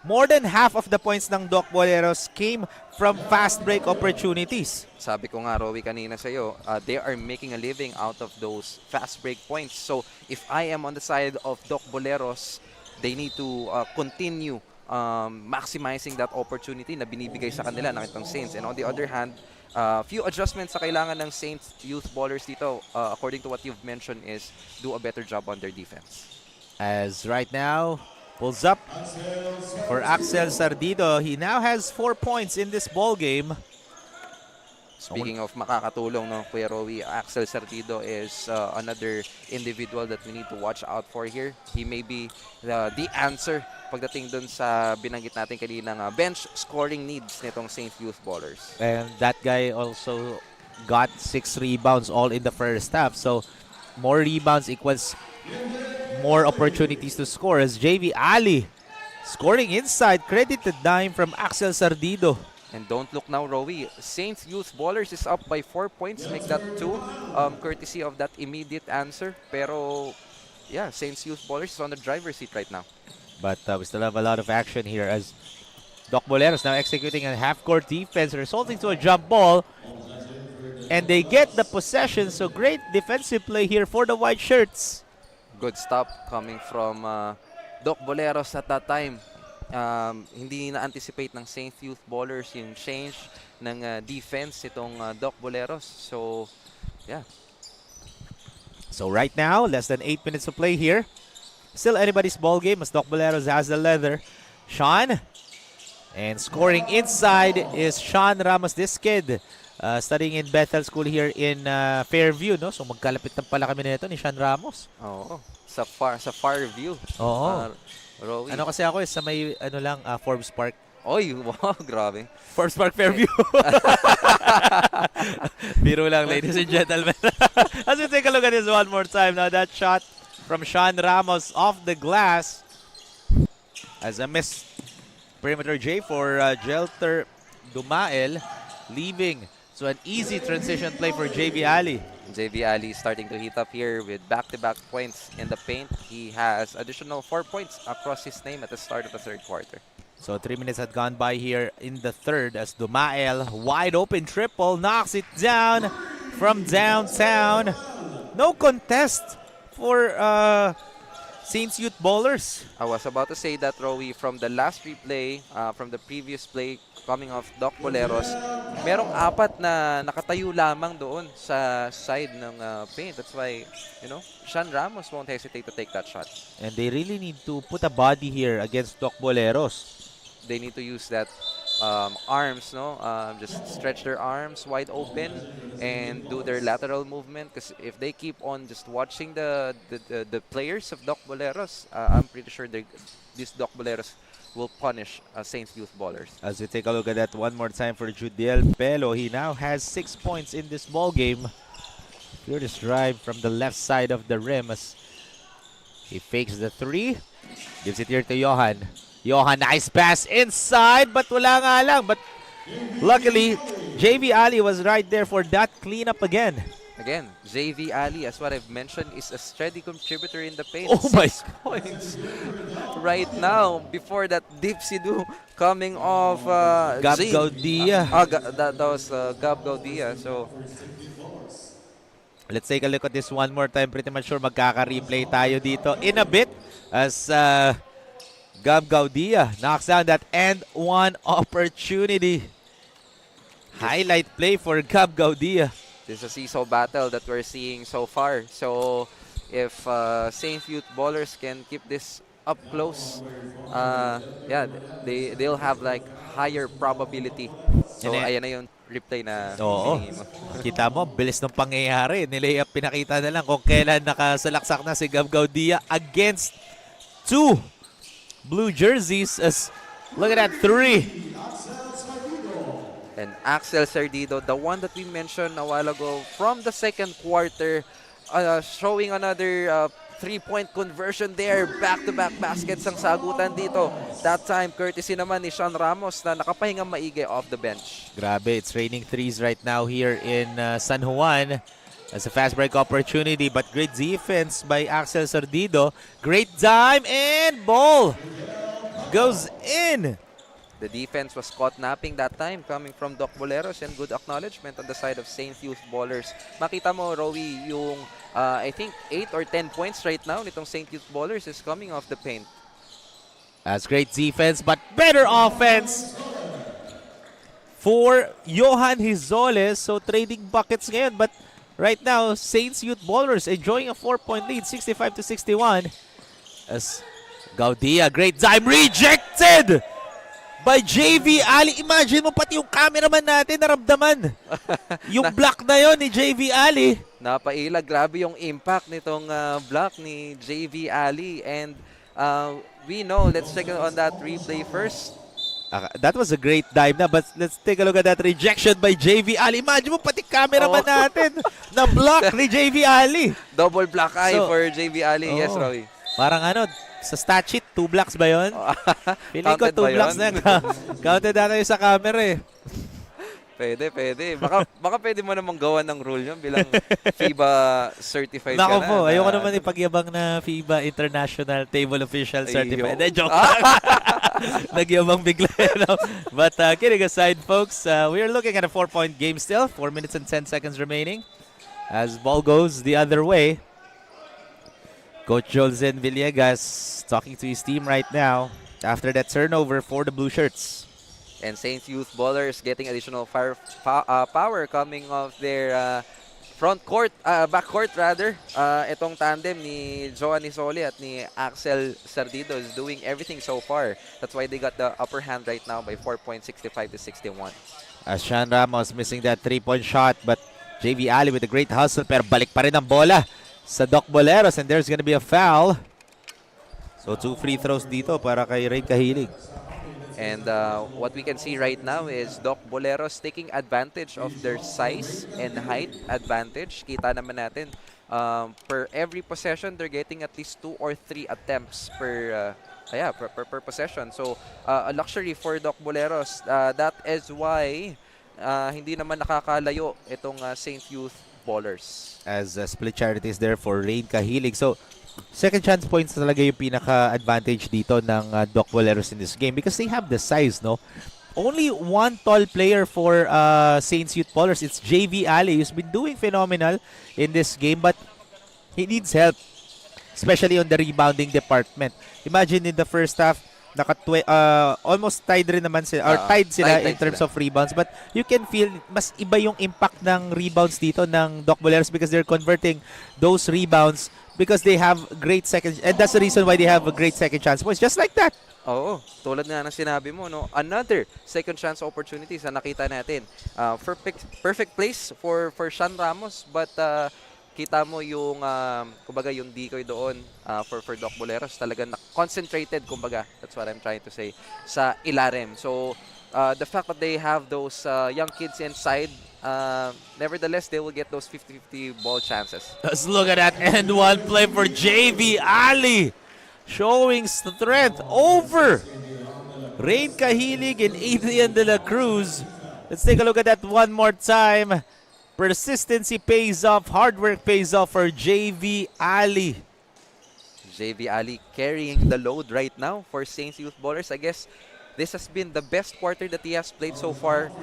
more than half of the points ng Doc Boleros came from fast break opportunities. Sabi ko nga, Rowie, kanina sa'yo, they are making a living out of those fast break points. So if I am on the side of Doc Boleros, they need to continue maximizing that opportunity na binibigay sa kanila ng itong Saints. And on the other hand, few adjustments sa kailangan ng Saints youth ballers dito, according to what you've mentioned, is do a better job on their defense. As right now, pulls up for Axel Sardido. He now has 4 points in this ball game. Speaking of makakatulong, no, Kuya Rowie, Axel Sardido is another individual that we need to watch out for here. He may be the answer pagdating dun sa binanggit natin kaninang bench scoring needs nitong Saint Youth Ballers. And that guy also got 6 rebounds all in the first half. So more rebounds equals more opportunities to score, as JV Ali scoring inside. Credited dime from Axel Sardido. And don't look now, Rowie. Saints Youth Ballers is up by 4 points. Make that 2, courtesy of that immediate answer. Pero, yeah, Saints Youth Ballers is on the driver's seat right now. But we still have a lot of action here as Doc Boleros now executing a half-court defense, resulting to a jump ball. And they get the possession, so great defensive play here for the white shirts. Good stop coming from Doc Boleros at that time. Hindi na-anticipate ng Saint Youth Ballers yung change ng defense itong Doc Boleros. So, yeah. So right now, less than 8 minutes to play here. Still anybody's ball game as Doc Boleros has the leather. Sean. And scoring inside is Sean Ramos. This kid studying in Bethel School here in Fairview. No? So magkalapit na pala kami nito ni Sean Ramos. Oo. Sa far view. Oo. Rowie. Ano kasi ako sa may Forbes Park. Oy, wow, grabe. Forbes Park Fairview. Biro lang, ladies and gentlemen. As we take a look at this one more time. Now that shot from Sean Ramos off the glass as a miss perimeter J for Jelter Dumael, leaving. So an easy transition play for JV Ali. JV Ali starting to heat up here with back-to-back points in the paint. He has additional 4 points across his name at the start of the third quarter. So 3 minutes had gone by here in the third as Dumael, wide open triple, knocks it down from downtown. No contest for Saints Youth Ballers. I was about to say that, Rowie, from the last replay, from the previous play coming off Doc Boleros, merong 4 na nakatayo lamang doon sa side ng paint. That's why, you know, Sean Ramos won't hesitate to take that shot. And they really need to put a body here against Doc Boleros. They need to use that arms, no? Just stretch their arms wide open and do their lateral movement. Because if they keep on just watching the players of Doc Boleros, I'm pretty sure these Doc Boleros will punish Saints Youth Ballers. As we take a look at that one more time for Judiel Pelo, he now has 6 points in this ball game. Furious drive from the left side of the rim as he fakes the 3, gives it here to Johan. Johan, nice pass inside, but wala nga lang. But luckily, JV Ali was right there for that cleanup again. Again, JV Ali, as what I've mentioned, is a steady contributor in the paint. Oh my 6 points right now. Before that, Dipsy-do coming off Gab Gaudia. that was Gab Gaudia. So, let's take a look at this one more time. Pretty much sure magkaka-replay tayo dito in a bit as Gab Gaudia knocks down that and one opportunity. Highlight play for Gab Gaudia. this is a seesaw battle that we're seeing so far. So, if Saint Youth Ballers can keep this up close, yeah, they'll have like higher probability. So, ayan na yung replay na Oo. mo. Kita mo, bilis ng pangyayari. Nilayup, pinakita na lang kung kailan nakasalaksak na si Gab Gaudia against 2 blue jerseys as look at that 3. And Axel Sardido, the one that we mentioned a while ago from the second quarter, showing another 3-point conversion there. Back-to-back baskets ang sagutan dito. That time, courtesy naman ni Sean Ramos na nakapahinga maigi off the bench. Grabe, it's raining threes right now here in San Juan. As a fast break opportunity, but great defense by Axel Sardido. Great dime and ball goes in. The defense was caught napping that time coming from Doc Boleros, and good acknowledgement on the side of Saint Youth Ballers. Makita mo, Rowie, yung I think 8 or 10 points right now nitong Saint Youth Ballers is coming off the paint. As great defense, but better offense for Johan Hizoles. So trading buckets ngayon. But right now, Saints Youth Ballers enjoying a 4-point lead, 65-61. As Gaudia, great time, rejected by JV Ali. Imagine mo, pati yung cameraman natin naramdaman. Yung block na yon ni JV Ali. Napaila, grabe yung impact nitong block ni JV Ali. And we know, let's check on that replay first. That was a great dive na, but let's take a look at that rejection by JV Ali. Imagine mo, pati cameraman natin na block ni JV Ali. Double black eye for JV Ali. Yes, Roy. Parang sa stat sheet, 2 blocks ba yun? Feeling ko 2 blocks na. Counted na tayo sa camera eh. Pwede. Baka pwede mo namang gawa ng rule yun bilang FIBA certified ka Nako na. po, ayoko naman ipagyabang na FIBA International Table Official Certified. Joke lang. Nagyabang bigla. No? But kidding aside, folks, we are looking at a 4-point game still. 4 minutes and 10 seconds remaining. As ball goes the other way. Coach Jolzen Villegas talking to his team right now after that turnover for the Blue Shirts. And Saints Youth Ballers getting additional power coming off their backcourt rather. Itong tandem ni Joan Isoli at ni Axel Sardido is doing everything so far. That's why they got the upper hand right now by 4 points, 65-61. As Sean Ramos missing that 3-point shot, but JV Ali with a great hustle, pero balik pa rin ang bola sa Doc Boleros, and there's gonna be a foul. So 2 free throws dito para kay Rain Kahilig. And what we can see right now is Doc Boleros taking advantage of their size and height advantage. Kita naman natin, per every possession, they're getting at least 2 or 3 attempts per possession. So, a luxury for Doc Boleros. That is why hindi naman nakakalayo itong Saint Youth Ballers. As split charities there for Rain Kahilig. So, second chance points talaga yung pinaka-advantage dito ng Doc Boleros in this game because they have the size, no? Only one tall player for Saints Youth Ballers. It's JV Ali, who's been doing phenomenal in this game, but he needs help, especially on the rebounding department. Imagine in the first half, almost tied rin naman sila, or tied sila in terms of rebounds, but you can feel mas iba yung impact ng rebounds dito ng Doc Boleros because they're converting those rebounds because they have great second, and that's the reason why they have a great second chance points, just like that. Oo, tulad nga ng sinabi mo, no? Another second chance opportunities na nakita natin. Perfect place for Sean Ramos, but kita mo yung kumbaga yung decoy doon for Doc Boleros, talagang concentrated, kumbaga, that's what I'm trying to say, sa ilalim. So the fact that they have those young kids inside, nevertheless they will get those 50-50 ball chances. Let's look at that end one play for JV Ali, showing strength over Rain Kahilig and Adrian De La Cruz. Let's take a look at that one more time. Persistency pays off, hard work pays off for JV Ali. JV Ali carrying the load right now for Saints Youth Ballers. I guess this has been the best quarter that he has played so far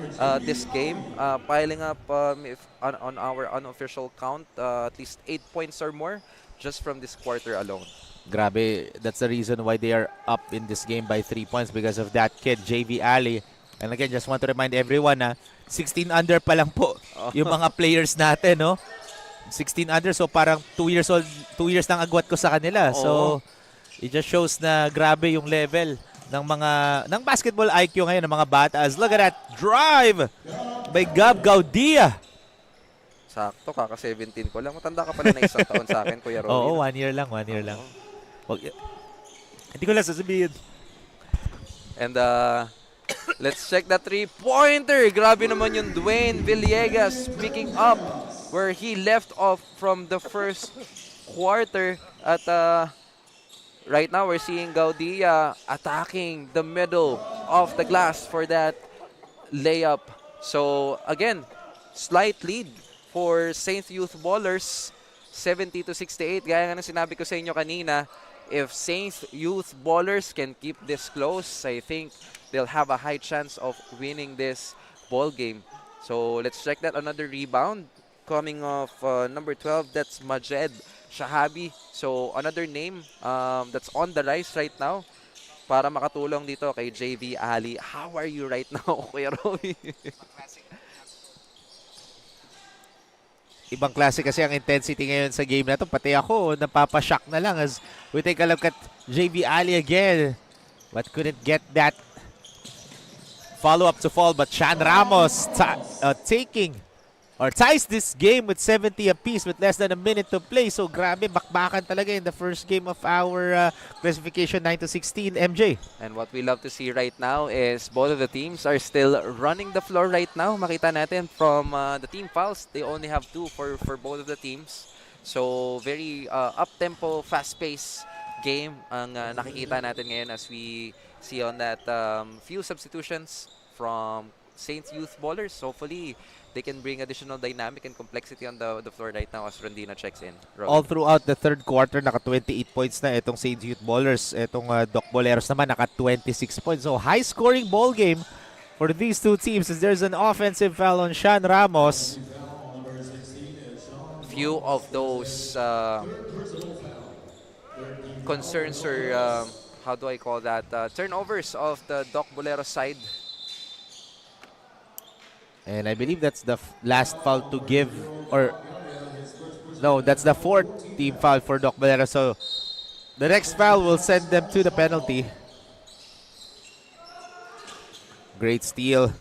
this game. Piling up on our unofficial count, at least 8 points or more just from this quarter alone. Grabe, that's the reason why they are up in this game by 3 points because of that kid, JV Ali. And again, just want to remind everyone na 16 under pa lang po yung mga players natin, no? 16 under, so parang 2 years old, 2 years lang agwat ko sa kanila. So, it just shows na grabe yung level ng basketball IQ ngayon ng mga bata. As look at that drive by Gab Gaudia. Sakto, kaka 17 ko lang. Matanda ka pala na isang taon sa akin, Kuya Rory. Oo, 1 year lang. Hindi ko lang sasabihin. And let's check that 3-pointer. Grabe naman yung Dwayne Villegas picking up where he left off from the first quarter. At right now, we're seeing Gaudia attacking the middle of the glass for that layup. So, again, slight lead for Saints Youth Ballers, 70-68. Gaya nga ng sinabi ko sa inyo kanina, if Saints Youth Ballers can keep this close, I think they'll have a high chance of winning this ball game. So let's check that. Another rebound coming off number 12. That's Majed Shahabi. So another name that's on the rise right now. para makatulong dito kay JV Ali. How are you right now, Kuya Rowie? Ibang klase kasi ang intensity ngayon sa game na to. Pati ako, napapashock na lang as we take a look at JV Ali again. But couldn't get that follow-up to fall. But Sean Ramos taking or ties this game with 70 apiece with less than a minute to play. So grabe, bakbakan talaga in the first game of our classification 9-16, MJ. And what we love to see right now is both of the teams are still running the floor right now. Makita natin from the team fouls, they only have 2 for both of the teams. So very up-tempo, fast-paced game ang nakikita natin ngayon as we see on that few substitutions from Saints Youth Bowlers. Hopefully, they can bring additional dynamic and complexity on the floor right now as Rondina checks in. Robbie. All throughout the third quarter, naka 28 points na itong Saints Youth Bowlers. Itong Doc Boleros naman, naka 26 points. So, high-scoring ball game for these two teams as there's an offensive foul on Sean Ramos. Few of those concerns or how do I call that? Turnovers of the Doc Bolero side. And I believe that's the last foul to give, or no, that's the 4th team foul for Doc Bolero. So the next foul will send them to the penalty. Great steal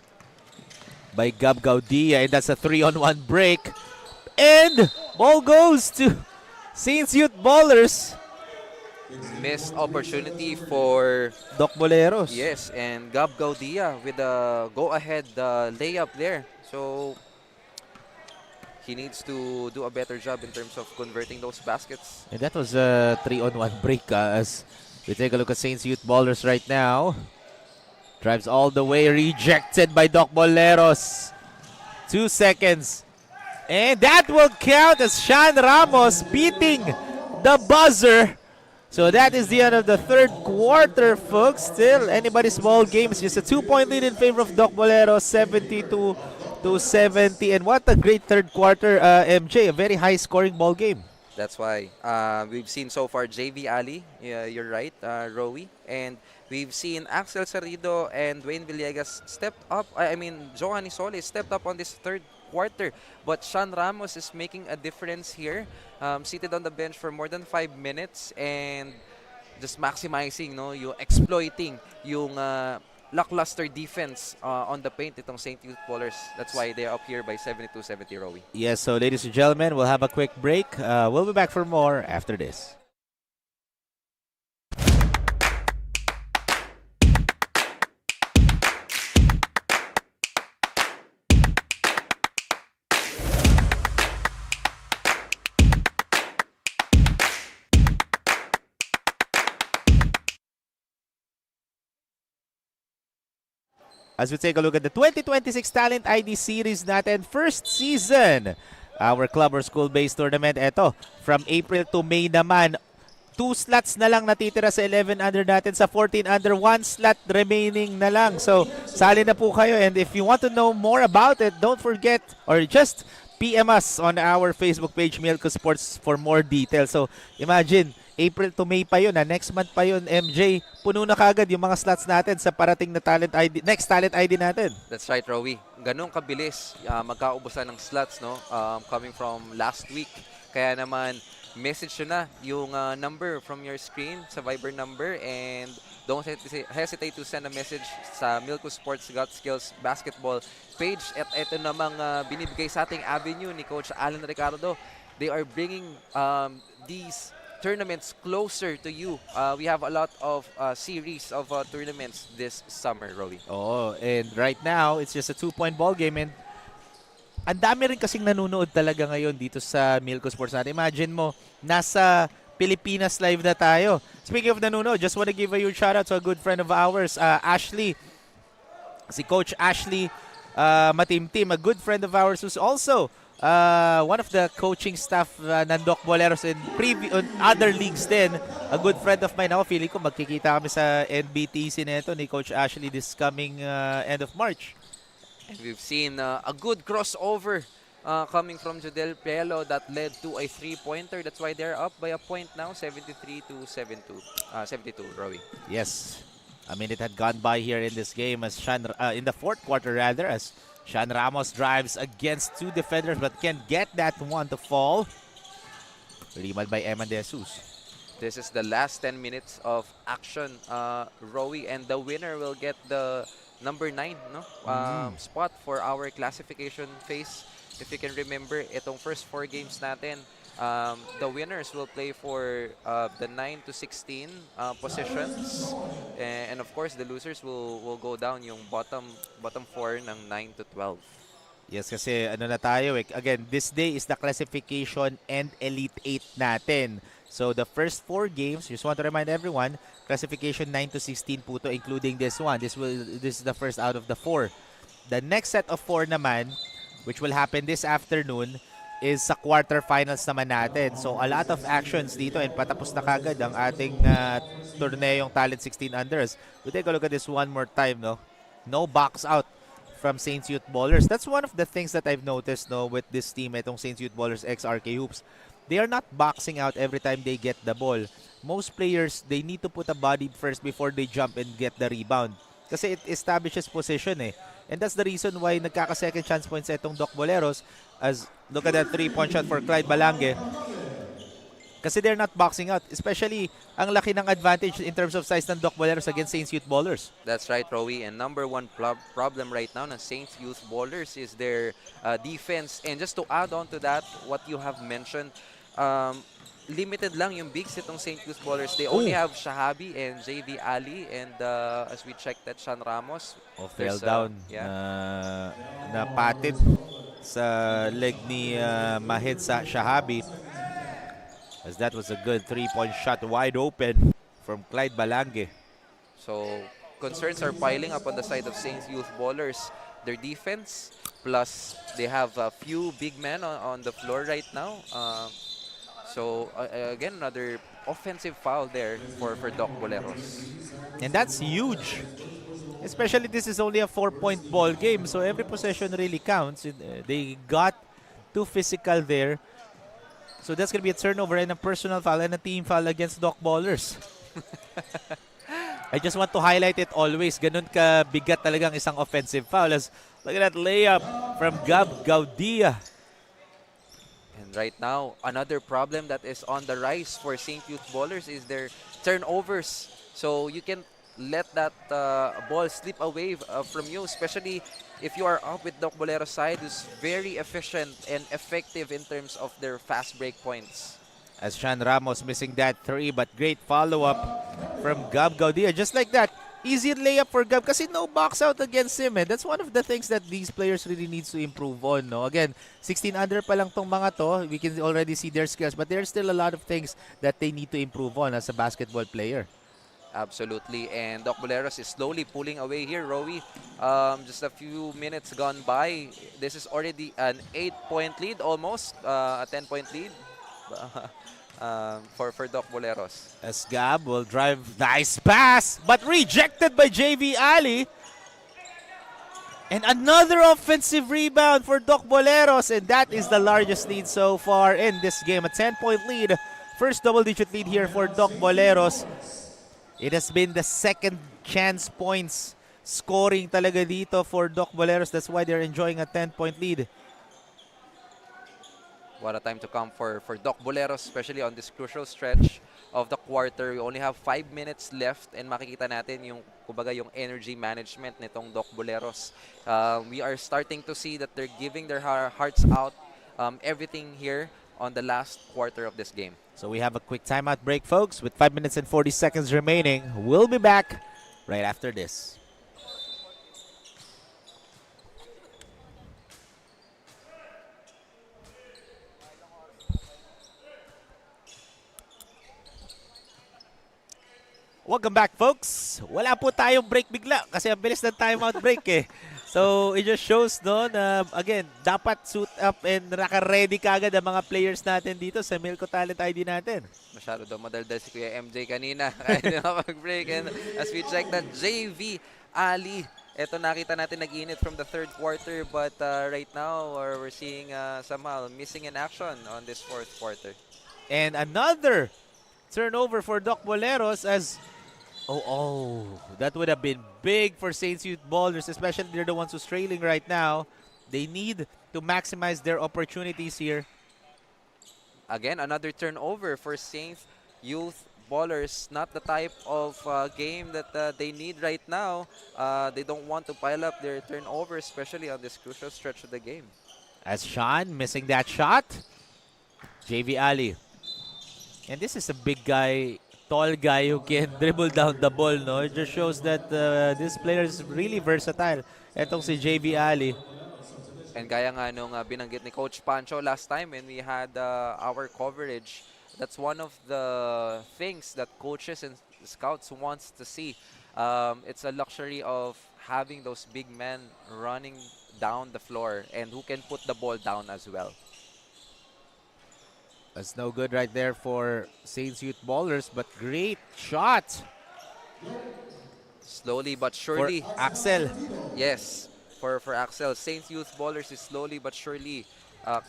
by Gab Gaudia, and that's a 3-on-1 break. And ball goes to Saints Youth Bowlers. Missed opportunity for Doc Boleros. yes, and Gab Gaudia with a go-ahead layup there. So he needs to do a better job in terms of converting those baskets. And that was a 3-on-1 break as we take a look at Saints Youth Bowlers right now. Drives all the way, rejected by Doc Boleros. 2 seconds. And that will count as Sean Ramos beating the buzzer. So that is the end of the third quarter, folks. Still, anybody's ball game. It's just a 2-point lead in favor of Doc Bolero, 72-70. And what a great third quarter, MJ. A very high-scoring ball game. That's why we've seen so far JV Ali, you're right, Rowie. And we've seen Axel Cerrido and Dwayne Villegas stepped up. I mean, Johan Isole stepped up on this third quarter. But Sean Ramos is making a difference here. Seated on the bench for more than 5 minutes and just maximizing, yung exploiting yung lackluster defense on the paint itong St. Youth Bowlers. That's why they're up here by 72-70, Rowie. Yes, so ladies and gentlemen, we'll have a quick break. We'll be back for more after this. As we take a look at the 2026 Talent ID Series natin, first season, our club or school-based tournament. Ito, from April to May naman, 2 slots na lang natitira sa 11 under natin. Sa 14 under, 1 slot remaining na lang. So, sali na po kayo. And if you want to know more about it, don't forget or just PM us on our Facebook page, Milko Sports, for more details. So, imagine, April to May pa yun. Next month pa yun, MJ. Puno na kagad yung mga slots natin sa parating na Talent ID, next Talent ID natin. That's right, Rowie. Ganun kabilis magkaubusan ng slots, coming from last week. Kaya naman, message nyo na yung number from your screen sa Viber number and don't hesitate to send a message sa Milko Sports Got Skills Basketball page. At ito namang binibigay sa ating avenue ni Coach Alan Ricardo. They are bringing these tournaments closer to you. We have a lot of series of tournaments this summer, Rowie. Oh, and right now, it's just a 2-point ball game and ang dami rin kasing nanonood talaga ngayon dito sa Milko Sports natin. Imagine mo, nasa Pilipinas live na tayo. Speaking of nanonood, just want to give a huge shout out to a good friend of ours, Ashley. Si Coach Ashley Matimtim, a good friend of ours who's also one of the coaching staff ng Doc Boleros in other leagues din. A good friend of mine ako. Feeling ko magkikita kami sa NBTC nito ni Coach Ashley this coming end of March. And we've seen a good crossover coming from Jodel Pelo that led to a 3-pointer. That's why they're up by a point now, 73-72, Rowie. Yes. A minute had gone by here in this game as in the fourth quarter rather, as Sean Ramos drives against two defenders but can get that one to fall. Rimad by Eman De Jesus. This is the last 10 minutes of action, Rowie, and the winner will get the number 9 no? Spot for our classification phase. If you can remember, itong first 4 games natin, the winners will play for the 9 to 16 positions. And of course, the losers will go down yung bottom 4 ng 9 to 12. Yes, kasi ano na tayo eh. Again, this day is the classification and Elite 8 natin. So the first 4 games, just want to remind everyone, classification 9 to 16 po to, including this one. This is the first out of the 4. The next set of 4 naman, which will happen this afternoon, is sa quarterfinals naman natin. So a lot of actions dito and patapos na kagad ang ating torneyong Talent 16 Unders. We take a look at this one more time, no? No box out from Saints Youth Ballers. That's one of the things that I've noticed, no, with this team, itong Saints Youth Ballers XRK Hoops. They are not boxing out every time they get the ball. Most players, they need to put a body first before they jump and get the rebound. Kasi it establishes position eh. And that's the reason why nagkaka-second chance points itong Doc Boleros, as look at that 3-point shot for Clyde Balange. Kasi they're not boxing out. Especially, ang laki ng advantage in terms of size ng Doc Boleros against Saints Youth Ballers. That's right, Rowie. And number one problem right now ng Saints Youth Ballers is their defense. And just to add on to that, what you have mentioned, limited lang yung bigs itong Saints Youth Ballers. They only have Shahabi and JV Ali. And as we checked that, Sean Ramos. Fell down. Yeah. Napatid sa leg ni Mahid sa Shahabi. As that was a good 3-point shot wide open from Clyde Balange. So, concerns are piling up on the side of Saints Youth Ballers. Their defense, plus they have a few big men on the floor right now. So, again, another offensive foul there for Doc Boleros. And that's huge. Especially this is only a 4-point ball game, so every possession really counts. They got too physical there. So that's going to be a turnover and a personal foul and a team foul against Doc Ballers. I just want to highlight it always. Ganun ka bigat talagang isang offensive foul. As look at that layup from Gab Gaudia. And right now, another problem that is on the rise for Saint Youth Ballers is their turnovers. So you can let that ball slip away from you, especially if you are up with Doc Bolero's side, who's very efficient and effective in terms of their fast break points. As Sean Ramos missing that 3, but great follow-up from Gab Gaudia. Just like that, easy layup for Gab kasi no box out against him. Eh. That's one of the things that these players really needs to improve on. No? Again, 16 under pa lang tong mga to. We can already see their skills, but there's still a lot of things that they need to improve on as a basketball player. Absolutely, and Doc Boleros is slowly pulling away here, Rowie. Just a few minutes gone by. This is already an 8-point lead, almost a 10-point lead for Doc Boleros. As Gab will drive, nice pass, but rejected by JV Ali. And another offensive rebound for Doc Boleros, and that is the largest lead so far in this game. A 10-point lead, first double-digit lead here for Doc Boleros. It has been the second chance points scoring talaga dito for Doc Boleros. That's why they're enjoying a 10-point lead. What a time to come for Doc Boleros, especially on this crucial stretch of the quarter. We only have 5 minutes left and makikita natin yung, kumbaga, yung energy management nitong Doc Boleros. We are starting to see that they're giving their hearts out, everything here on the last quarter of this game. So we have a quick timeout break, folks, with 5 minutes and 40 seconds remaining. We'll be back right after this. Welcome back, folks. Wala po tayong break bigla kasi ang bilis ng timeout break eh. So, it just shows no, na, again, dapat suit up and naka-ready kagad ang mga players natin dito sa Milko Talent ID natin. Masyado daw madaldal si Kuya MJ kanina. Kaya hindi nakapag-break. And as we check that, JV Ali. Ito nakita natin nag-init from the third quarter, but right now we're seeing somehow missing in action on this fourth quarter. And another turnover for Doc Boleros as Oh, that would have been big for Saints Youth Ballers, especially they're the ones who's trailing right now. They need to maximize their opportunities here. Again, another turnover for Saints Youth Ballers. Not the type of game that they need right now. They don't want to pile up their turnovers, especially on this crucial stretch of the game. As Sean missing that shot. JV Ali. And this is a big guy, tall guy who can dribble down the ball, no? It just shows that this player is really versatile. Etong si JV Ali. And gaya nga nung binanggit ni Coach Pancho last time when we had our coverage, that's one of the things that coaches and scouts wants to see. It's a luxury of having those big men running down the floor and who can put the ball down as well. That's no good right there for Saints Youth Ballers, but great shot Slowly but for surely, Axel. yes, for Axel, Saints Youth Ballers is slowly but surely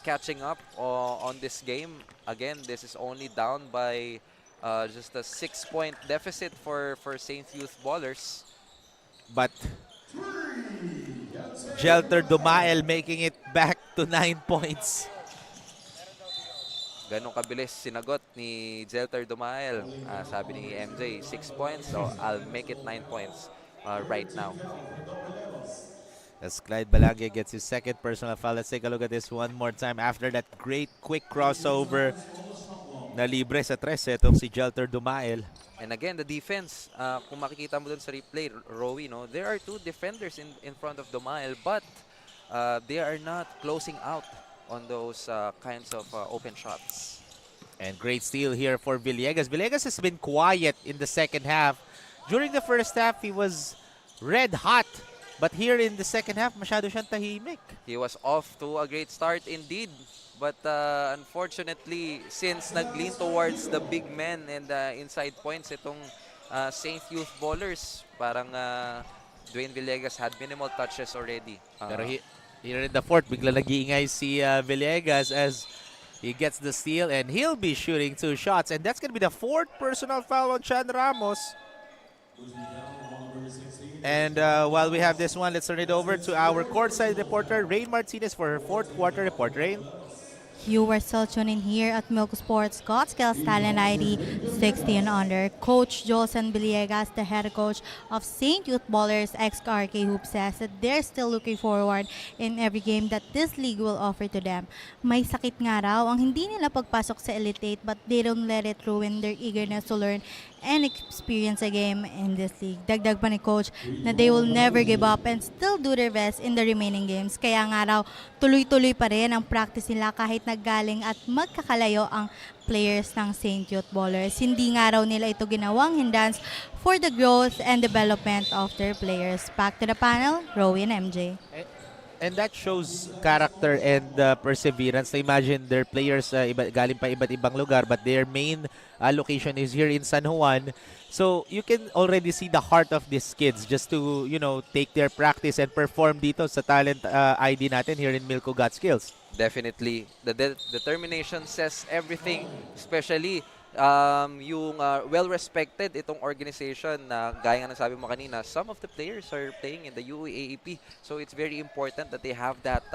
catching up on this game. Again, this is only down by just a 6-point deficit for Saints Youth Ballers. But Jelter Dumael making it back to 9 points. Ganong kabilis sinagot ni Zelter Dumael. Sabi ni MJ, 6 points, so I'll make it 9 points right now. As Clyde Balagye gets his second personal foul. Let's take a look at this one more time. After that great quick crossover na libre sa 13, itong si Jelter Dumael. And again, the defense, kung makikita mo dun sa replay, Rowie, no, there are two defenders in front of Dumael, but they are not closing out on those kinds of open shots. And great steal here for Villegas. Villegas has been quiet in the second half. During the first half, he was red hot. But here in the second half, masyado siyang tahimik. He was off to a great start indeed. But unfortunately, since nag-lean towards the big men and inside points, itong Saint Youth Ballers, parang Dwayne Villegas had minimal touches already. Pero here in the fourth, bigla nag-iingay si Villegas as he gets the steal and he'll be shooting 2 shots. And that's going to be the 4th personal foul on Chan Ramos. And while we have this one, let's turn it over to our courtside reporter, Rain Martinez, for her 4th quarter report. Rain? You are still tuning in here at Milk Sports Got Skills Talent ID 16 under. Coach Jolson Villegas, the head coach of St. Youth Ballers XRK Hoop, says that they're still looking forward in every game that this league will offer to them. May sakit nga raw ang hindi nila pagpasok sa Elite 8, but they don't let it ruin their eagerness to learn and experience a game in this league. Dagdag pa ni Coach na they will never give up and still do their best in the remaining games. Kaya nga raw, tuloy-tuloy pa rin ang practice nila kahit naggaling at magkakalayo ang players ng St. Youth Ballers. Hindi nga raw nila ito ginawang hindrance for the growth and development of their players. Back to the panel, Rowie and MJ. And that shows character and perseverance. Na imagine their players galing pa iba't ibang lugar, but their main location is here in San Juan. So you can already see the heart of these kids just to, you know, take their practice and perform dito sa talent ID natin here in Milko Got Skills. Definitely. The determination says everything, especially yung well-respected itong organization na gaya nga ng sabi mo kanina, some of the players are playing in the UAAP. So it's very important that they have that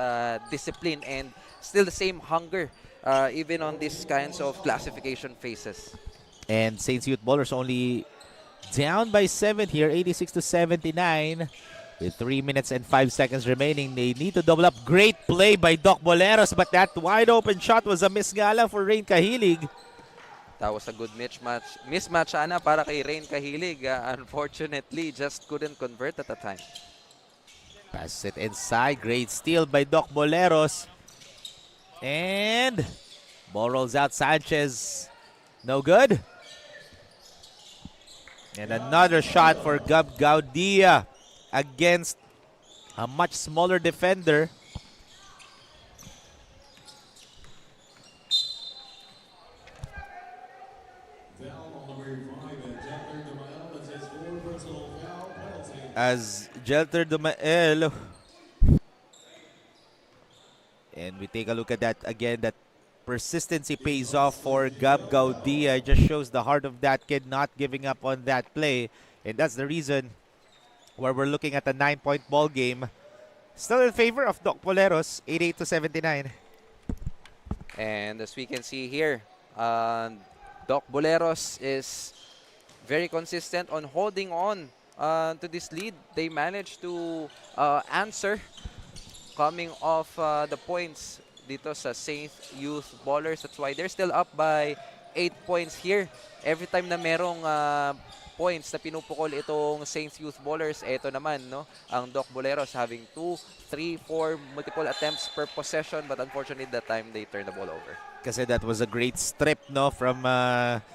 discipline and still the same hunger even on these kinds of classification phases. And Saints Youth Ballers only down by 7 here, 86-79. With 3 minutes and 5 seconds remaining, they need to double up. Great play by Doc Boleros, but that wide open shot was a miss nga lang for Rain Kahilig. That was a good mismatch, Ana, para kay Rain Kahilig. Unfortunately, just couldn't convert at the time. Pass it inside. Great steal by Doc Boleros. And ball rolls out. Sanchez. No good. And another shot for Gab Gaudia against a much smaller defender. As Jelter Dumael. And we take a look at that again. That persistency pays off for Gab Gaudia. It just shows the heart of that kid not giving up on that play. And that's the reason where we're looking at a 9-point ball game. Still in favor of Doc Boleros, 88 to 79. And as we can see here, Doc Boleros is very consistent on holding on to this lead. They managed to answer coming off the points dito sa Saint Youth Ballers. That's why they're still up by 8 points here. Every time na merong points na pinupukol itong Saint Youth Ballers, eto naman, no, ang Doc Boleros having 2, 3, 4 multiple attempts per possession, but unfortunately that time they turned the ball over. Kasi that was a great strip, no, from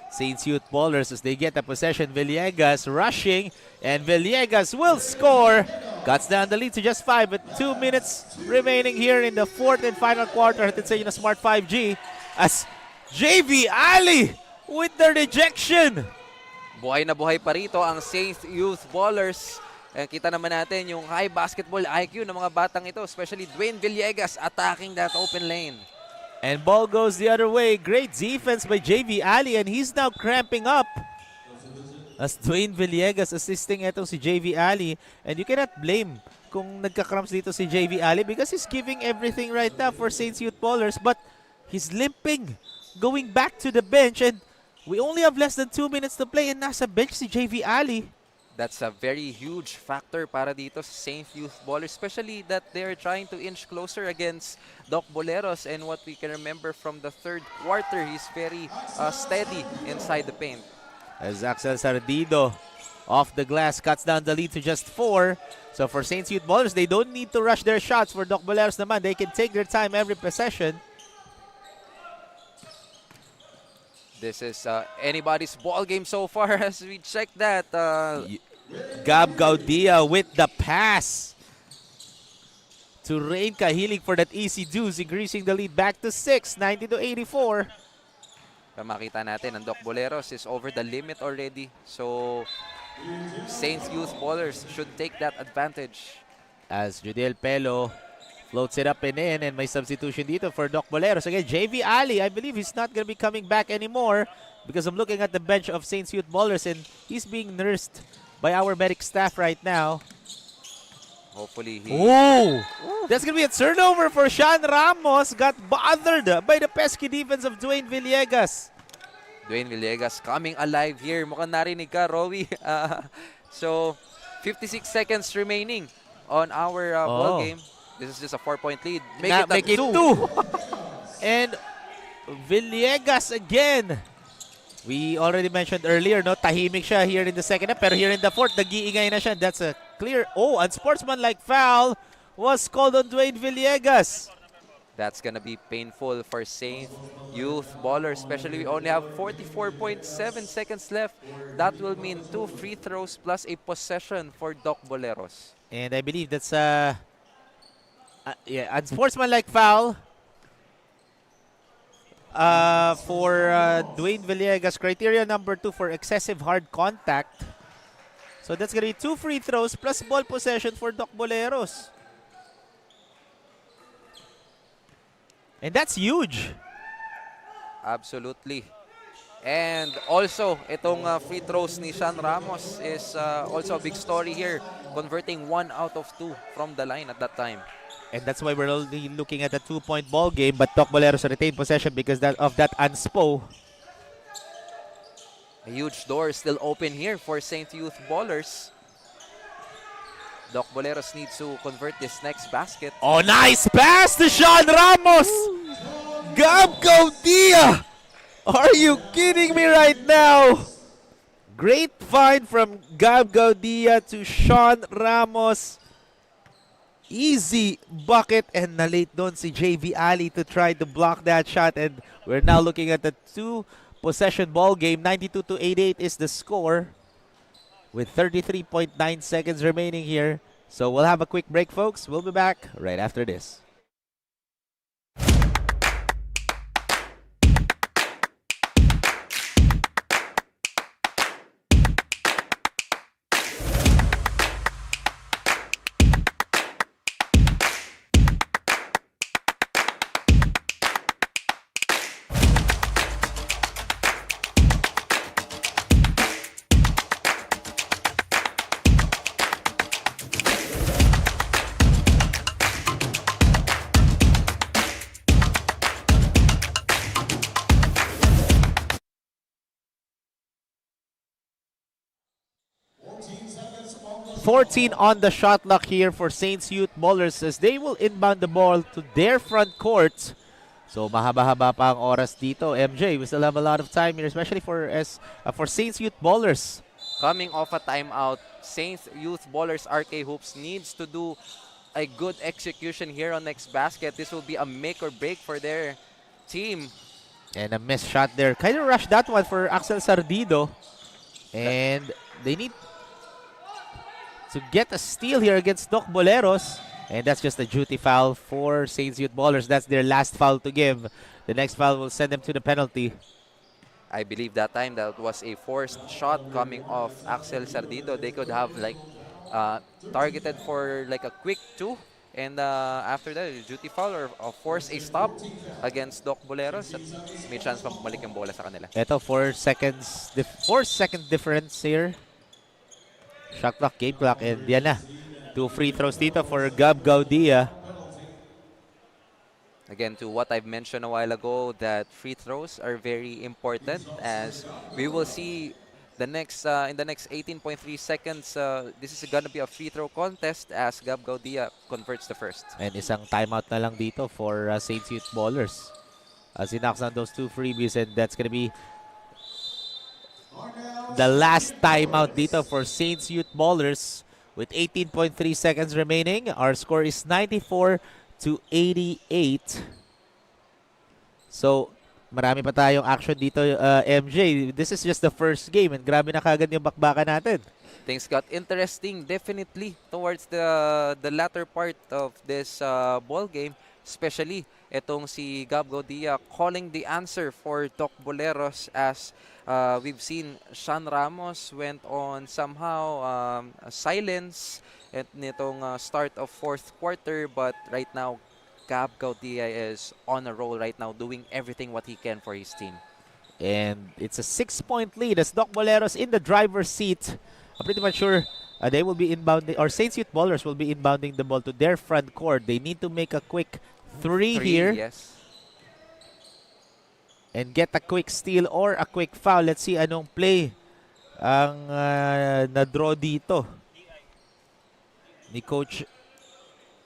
Saints Youth Ballers as they get the possession. Villegas rushing, and Villegas will score. Cuts down the lead to just 5 with 2 minutes remaining here in the fourth and final quarter. Hatid sa inyo na Smart 5G as JV Ali with the rejection. Buhay na buhay pa rito ang Saint Youth Ballers. Kita naman natin yung high basketball IQ ng mga batang ito, especially Dwayne Villegas attacking that open lane. And ball goes the other way. Great defense by JV Ali, and he's now cramping up as Dwayne Villegas assisting itong si JV Ali. And you cannot blame kung nagka-cramps dito si JV Ali because he's giving everything right now for Saints Youth Ballers, but he's limping, going back to the bench, and we only have less than 2 minutes to play, and nasa bench si JV Ali. That's a very huge factor para dito sa Saint Youth Ballers, especially that they're trying to inch closer against Doc Boleros. And what we can remember from the third quarter, he's very steady inside the paint. As Axel Sardido off the glass cuts down the lead to just 4. So for Saints Youth Ballers, they don't need to rush their shots. For Doc Boleros naman, they can take their time every possession. This is anybody's ball game so far as we check that. Gab Gaudia with the pass to Rain Kahilig for that easy deuce, increasing the lead back to 6, 90 to 84. Makita natin, ang Doc Boleros is over the limit already. So, Saints Youth Ballers should take that advantage. As Judiel Pelo floats it up and in, and may substitution dito for Doc Boleros. Again, JV Ali, I believe he's not going to be coming back anymore because I'm looking at the bench of Saints Youth Ballers, and he's being nursed by our medic staff right now. Hopefully he... Oh! That's going to be a turnover for Sean Ramos. Got bothered by the pesky defense of Dwayne Villegas. Dwayne Villegas coming alive here. Mukhang narinig ka, Rowie. So, 56 seconds remaining on our ball game. This is just a 4-point lead. Make it 2. And Villegas again. We already mentioned earlier, no, tahimik siya here in the second half, pero here in the fourth, nag-iingay na siya. That's a clear, unsportsmanlike foul was called on Dwayne Villegas. That's gonna be painful for Saint Youth Ballers, especially we only have 44.7 seconds left. That will mean 2 free throws plus a possession for Doc Boleros. And I believe that's unsportsmanlike foul for Dwayne Villegas. Criteria number 2 for excessive hard contact. So that's going to be 2 free throws plus ball possession for Doc Boleros. And that's huge. Absolutely. And also, itong free throws ni Sean Ramos is also a big story here, converting 1 out of 2 from the line at that time. And that's why we're only looking at a 2-point ball game, but Doc Boleros retained possession because of that unspo. A huge door still open here for Saint Youth Ballers. Doc Boleros needs to convert this next basket. Oh, nice pass to Sean Ramos! Gab Gaudia! Are you kidding me right now? Great find from Gab Gaudia to Sean Ramos. Easy bucket, and na-late doon si JV Ali to try to block that shot, and we're now looking at the 2-possession ball game. 92 to 88 is the score with 33.9 seconds remaining here. So we'll have a quick break, folks. We'll be back right after this. 14 on the shot clock here for Saints Youth Bowlers as they will inbound the ball to their front court. So mahaba-haba pa ang oras dito. MJ, we still have a lot of time here, especially for Saints Youth Bowlers. Coming off a timeout, Saints Youth Bowlers RK Hoops needs to do a good execution here on next basket. This will be a make or break for their team. And a missed shot there. Kind of rushed that one for Axel Sardido. And they need to get a steal here against Doc Boleros. And that's just a duty foul for Saints Youth Ballers. That's their last foul to give. The next foul will send them to the penalty. I believe that time that was a forced shot coming off Axel Sardido. They could have like targeted for like a quick two. And after that, duty foul or force a stop against Doc Boleros. At may chance pa bumalik yung bola sa kanila. Ito, 4 seconds, 4-second difference here. Shot clock, game clock, and yan na. 2 free throws dito for Gab Gaudia. Again, to what I've mentioned a while ago, that free throws are very important as we will see the next in the next 18.3 seconds. This is gonna be a free throw contest as Gab Gaudia converts the first. And isang timeout na lang dito for Saints Youth Ballers. As he knocks down those 2 freebies, and that's gonna be the last timeout dito for Saints Youth Ballers with 18.3 seconds remaining. Our score is 94-88. So, marami pa tayong action dito, MJ. This is just the first game and grabe na kagad yung bakbakan natin. Things got interesting definitely towards the latter part of this ball game, especially itong si Gab Gaudia calling the answer for Doc Boleros as we've seen Sean Ramos went on somehow silence at nitong start of fourth quarter, but right now Gab Gaudia is on a roll right now, doing everything what he can for his team. And it's a 6-point lead as Doc Boleros in the driver's seat. I'm pretty much sure they will be inbounding, or Saints Youth Ballers will be inbounding the ball to their front court. They need to make a quick three here. Yes. And get a quick steal or a quick foul. Let's see anong play ang na-draw dito ni Coach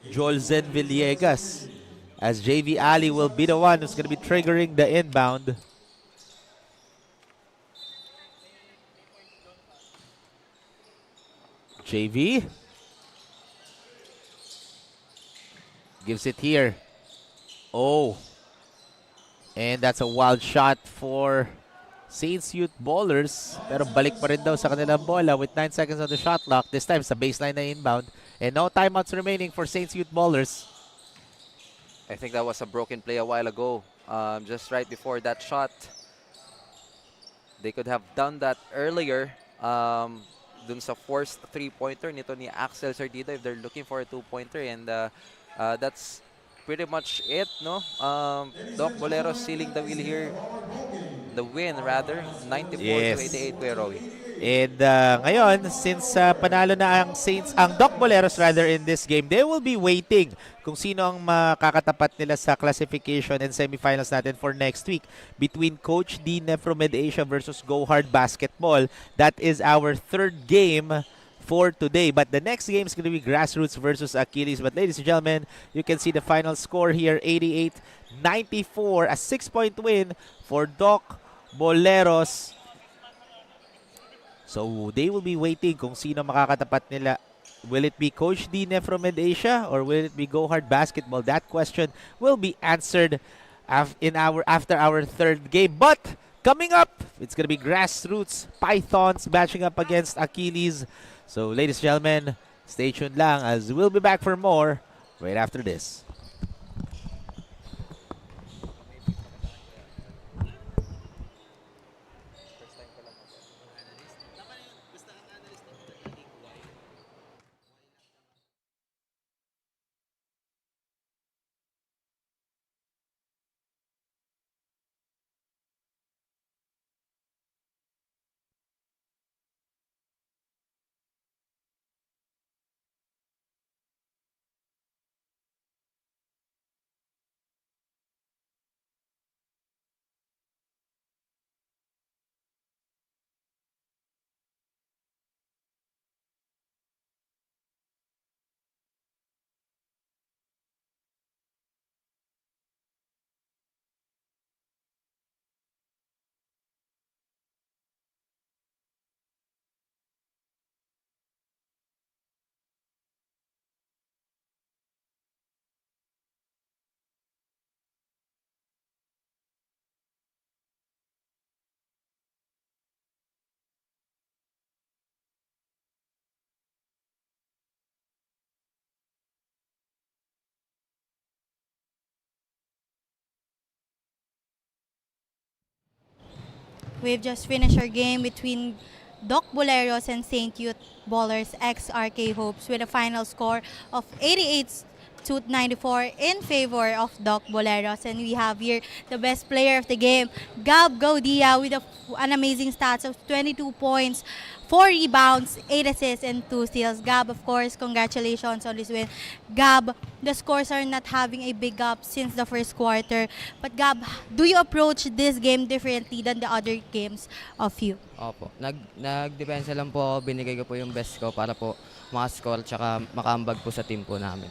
Jolzen Villegas, as JV Ali will be the one who's going to be triggering the inbound. JV gives it here. Oh. And that's a wild shot for Saints Youth Ballers. Pero balik pa rin daw sa kanilang bola with 9 seconds on the shot clock. This time sa baseline na inbound. And no timeouts remaining for Saints Youth Ballers. I think that was a broken play a while ago. Just right before that shot. They could have done that earlier. Dun sa forced three-pointer nito ni Axel Sardido if they're looking for a two-pointer. And that's pretty much it, no? Doc Boleros sealing the wheel here. The win, rather. 94-88, Kuya Rowie. And ngayon, since panalo na ang Doc Boleros rather in this game, they will be waiting kung sino ang makakatapat nila sa classification and semifinals natin for next week between Coach D Nefromed Asia versus Go Hard Basketball. That is our third game for today. But the next game is going to be Grassroots versus Achilles. But ladies and gentlemen, you can see the final score here, 88-94, a 6-point win for Doc Boleros. So they will be waiting kung sino makakatapat nila. Will it be Coach D Nefromed Asia or will it be Go Hard Basketball? That question will be answered after our third game. But coming up, it's going to be Grassroots Pythons matching up against Achilles. So ladies and gentlemen, stay tuned lang as we'll be back for more right after this. We've just finished our game between Doc Boleros and St. Youth Ballers x RK Hopes with a final score of 88 to 94 in favor of Doc Boleros. And we have here the best player of the game, Gab Gaudia, with an amazing stats of 22 points, 4 rebounds, 8 assists, and 2 steals. Gab, of course, congratulations on this win. Gab, the scores are not having a big up since the first quarter. But Gab, do you approach this game differently than the other games of you? Opo. Nagdepensa lang po ako, binigay ko po yung best ko para po makascore tsaka makaambag po sa team po namin.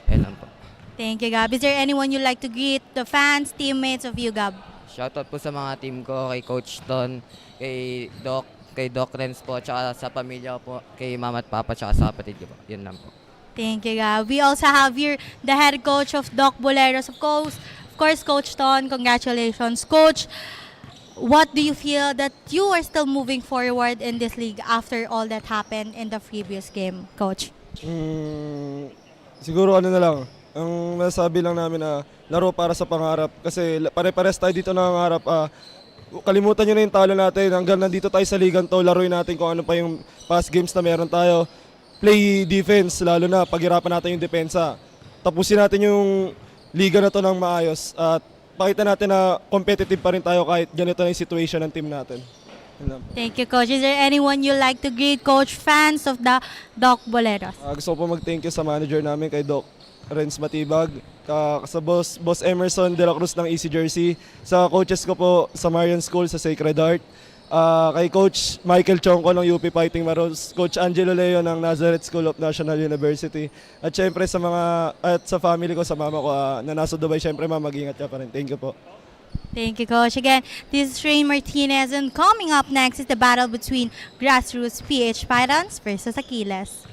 Yan lang po. Thank you, Gab. Is there anyone you'd like to greet, the fans, teammates of you, Gab? Shoutout po sa mga team ko, kay Coach Ton, kay Doc Renz po, tsaka sa pamilya ko po, kay mama at papa, tsaka sa kapatid ko po. Yun lang po. Thank you, Gab. We also have here the head coach of Doc Boleros, of course, Coach Ton. Congratulations, Coach. What do you feel that you are still moving forward in this league after all that happened in the previous game, Coach? Siguro ano na lang, ang masasabi lang namin na laro para sa pangarap kasi pare-pares tayo dito nangangarap. Kalimutan nyo na yung talo natin, hanggang nandito tayo sa ligan to, laruin natin kung ano pa yung past games na meron tayo. Play defense, lalo na paghirapan natin yung depensa. Tapusin natin yung liga na to ng maayos at pakita natin na competitive pa rin tayo kahit ganito na yung situation ng team natin. Thank you, Coach. Is there anyone you like to greet, Coach, fans of the Doc Boleros? Gusto ko po mag-thank you sa manager namin kay Doc Renz Matibag, sa Boss Emerson De La Cruz ng Easy Jersey, sa coaches ko po sa Marian School sa Sacred Heart, kay Coach Michael Chongko ng UP Fighting Maroons, Coach Angelo Leo ng Nazareth School of National University, at syempre sa family ko, sa mama ko na nasa Dubai, syempre mag-ingat ka pa rin. Thank you po. Thank you, Coach. Again, this is Rain Martinez, and coming up next is the battle between Grassroots PH Pythons versus Achilles.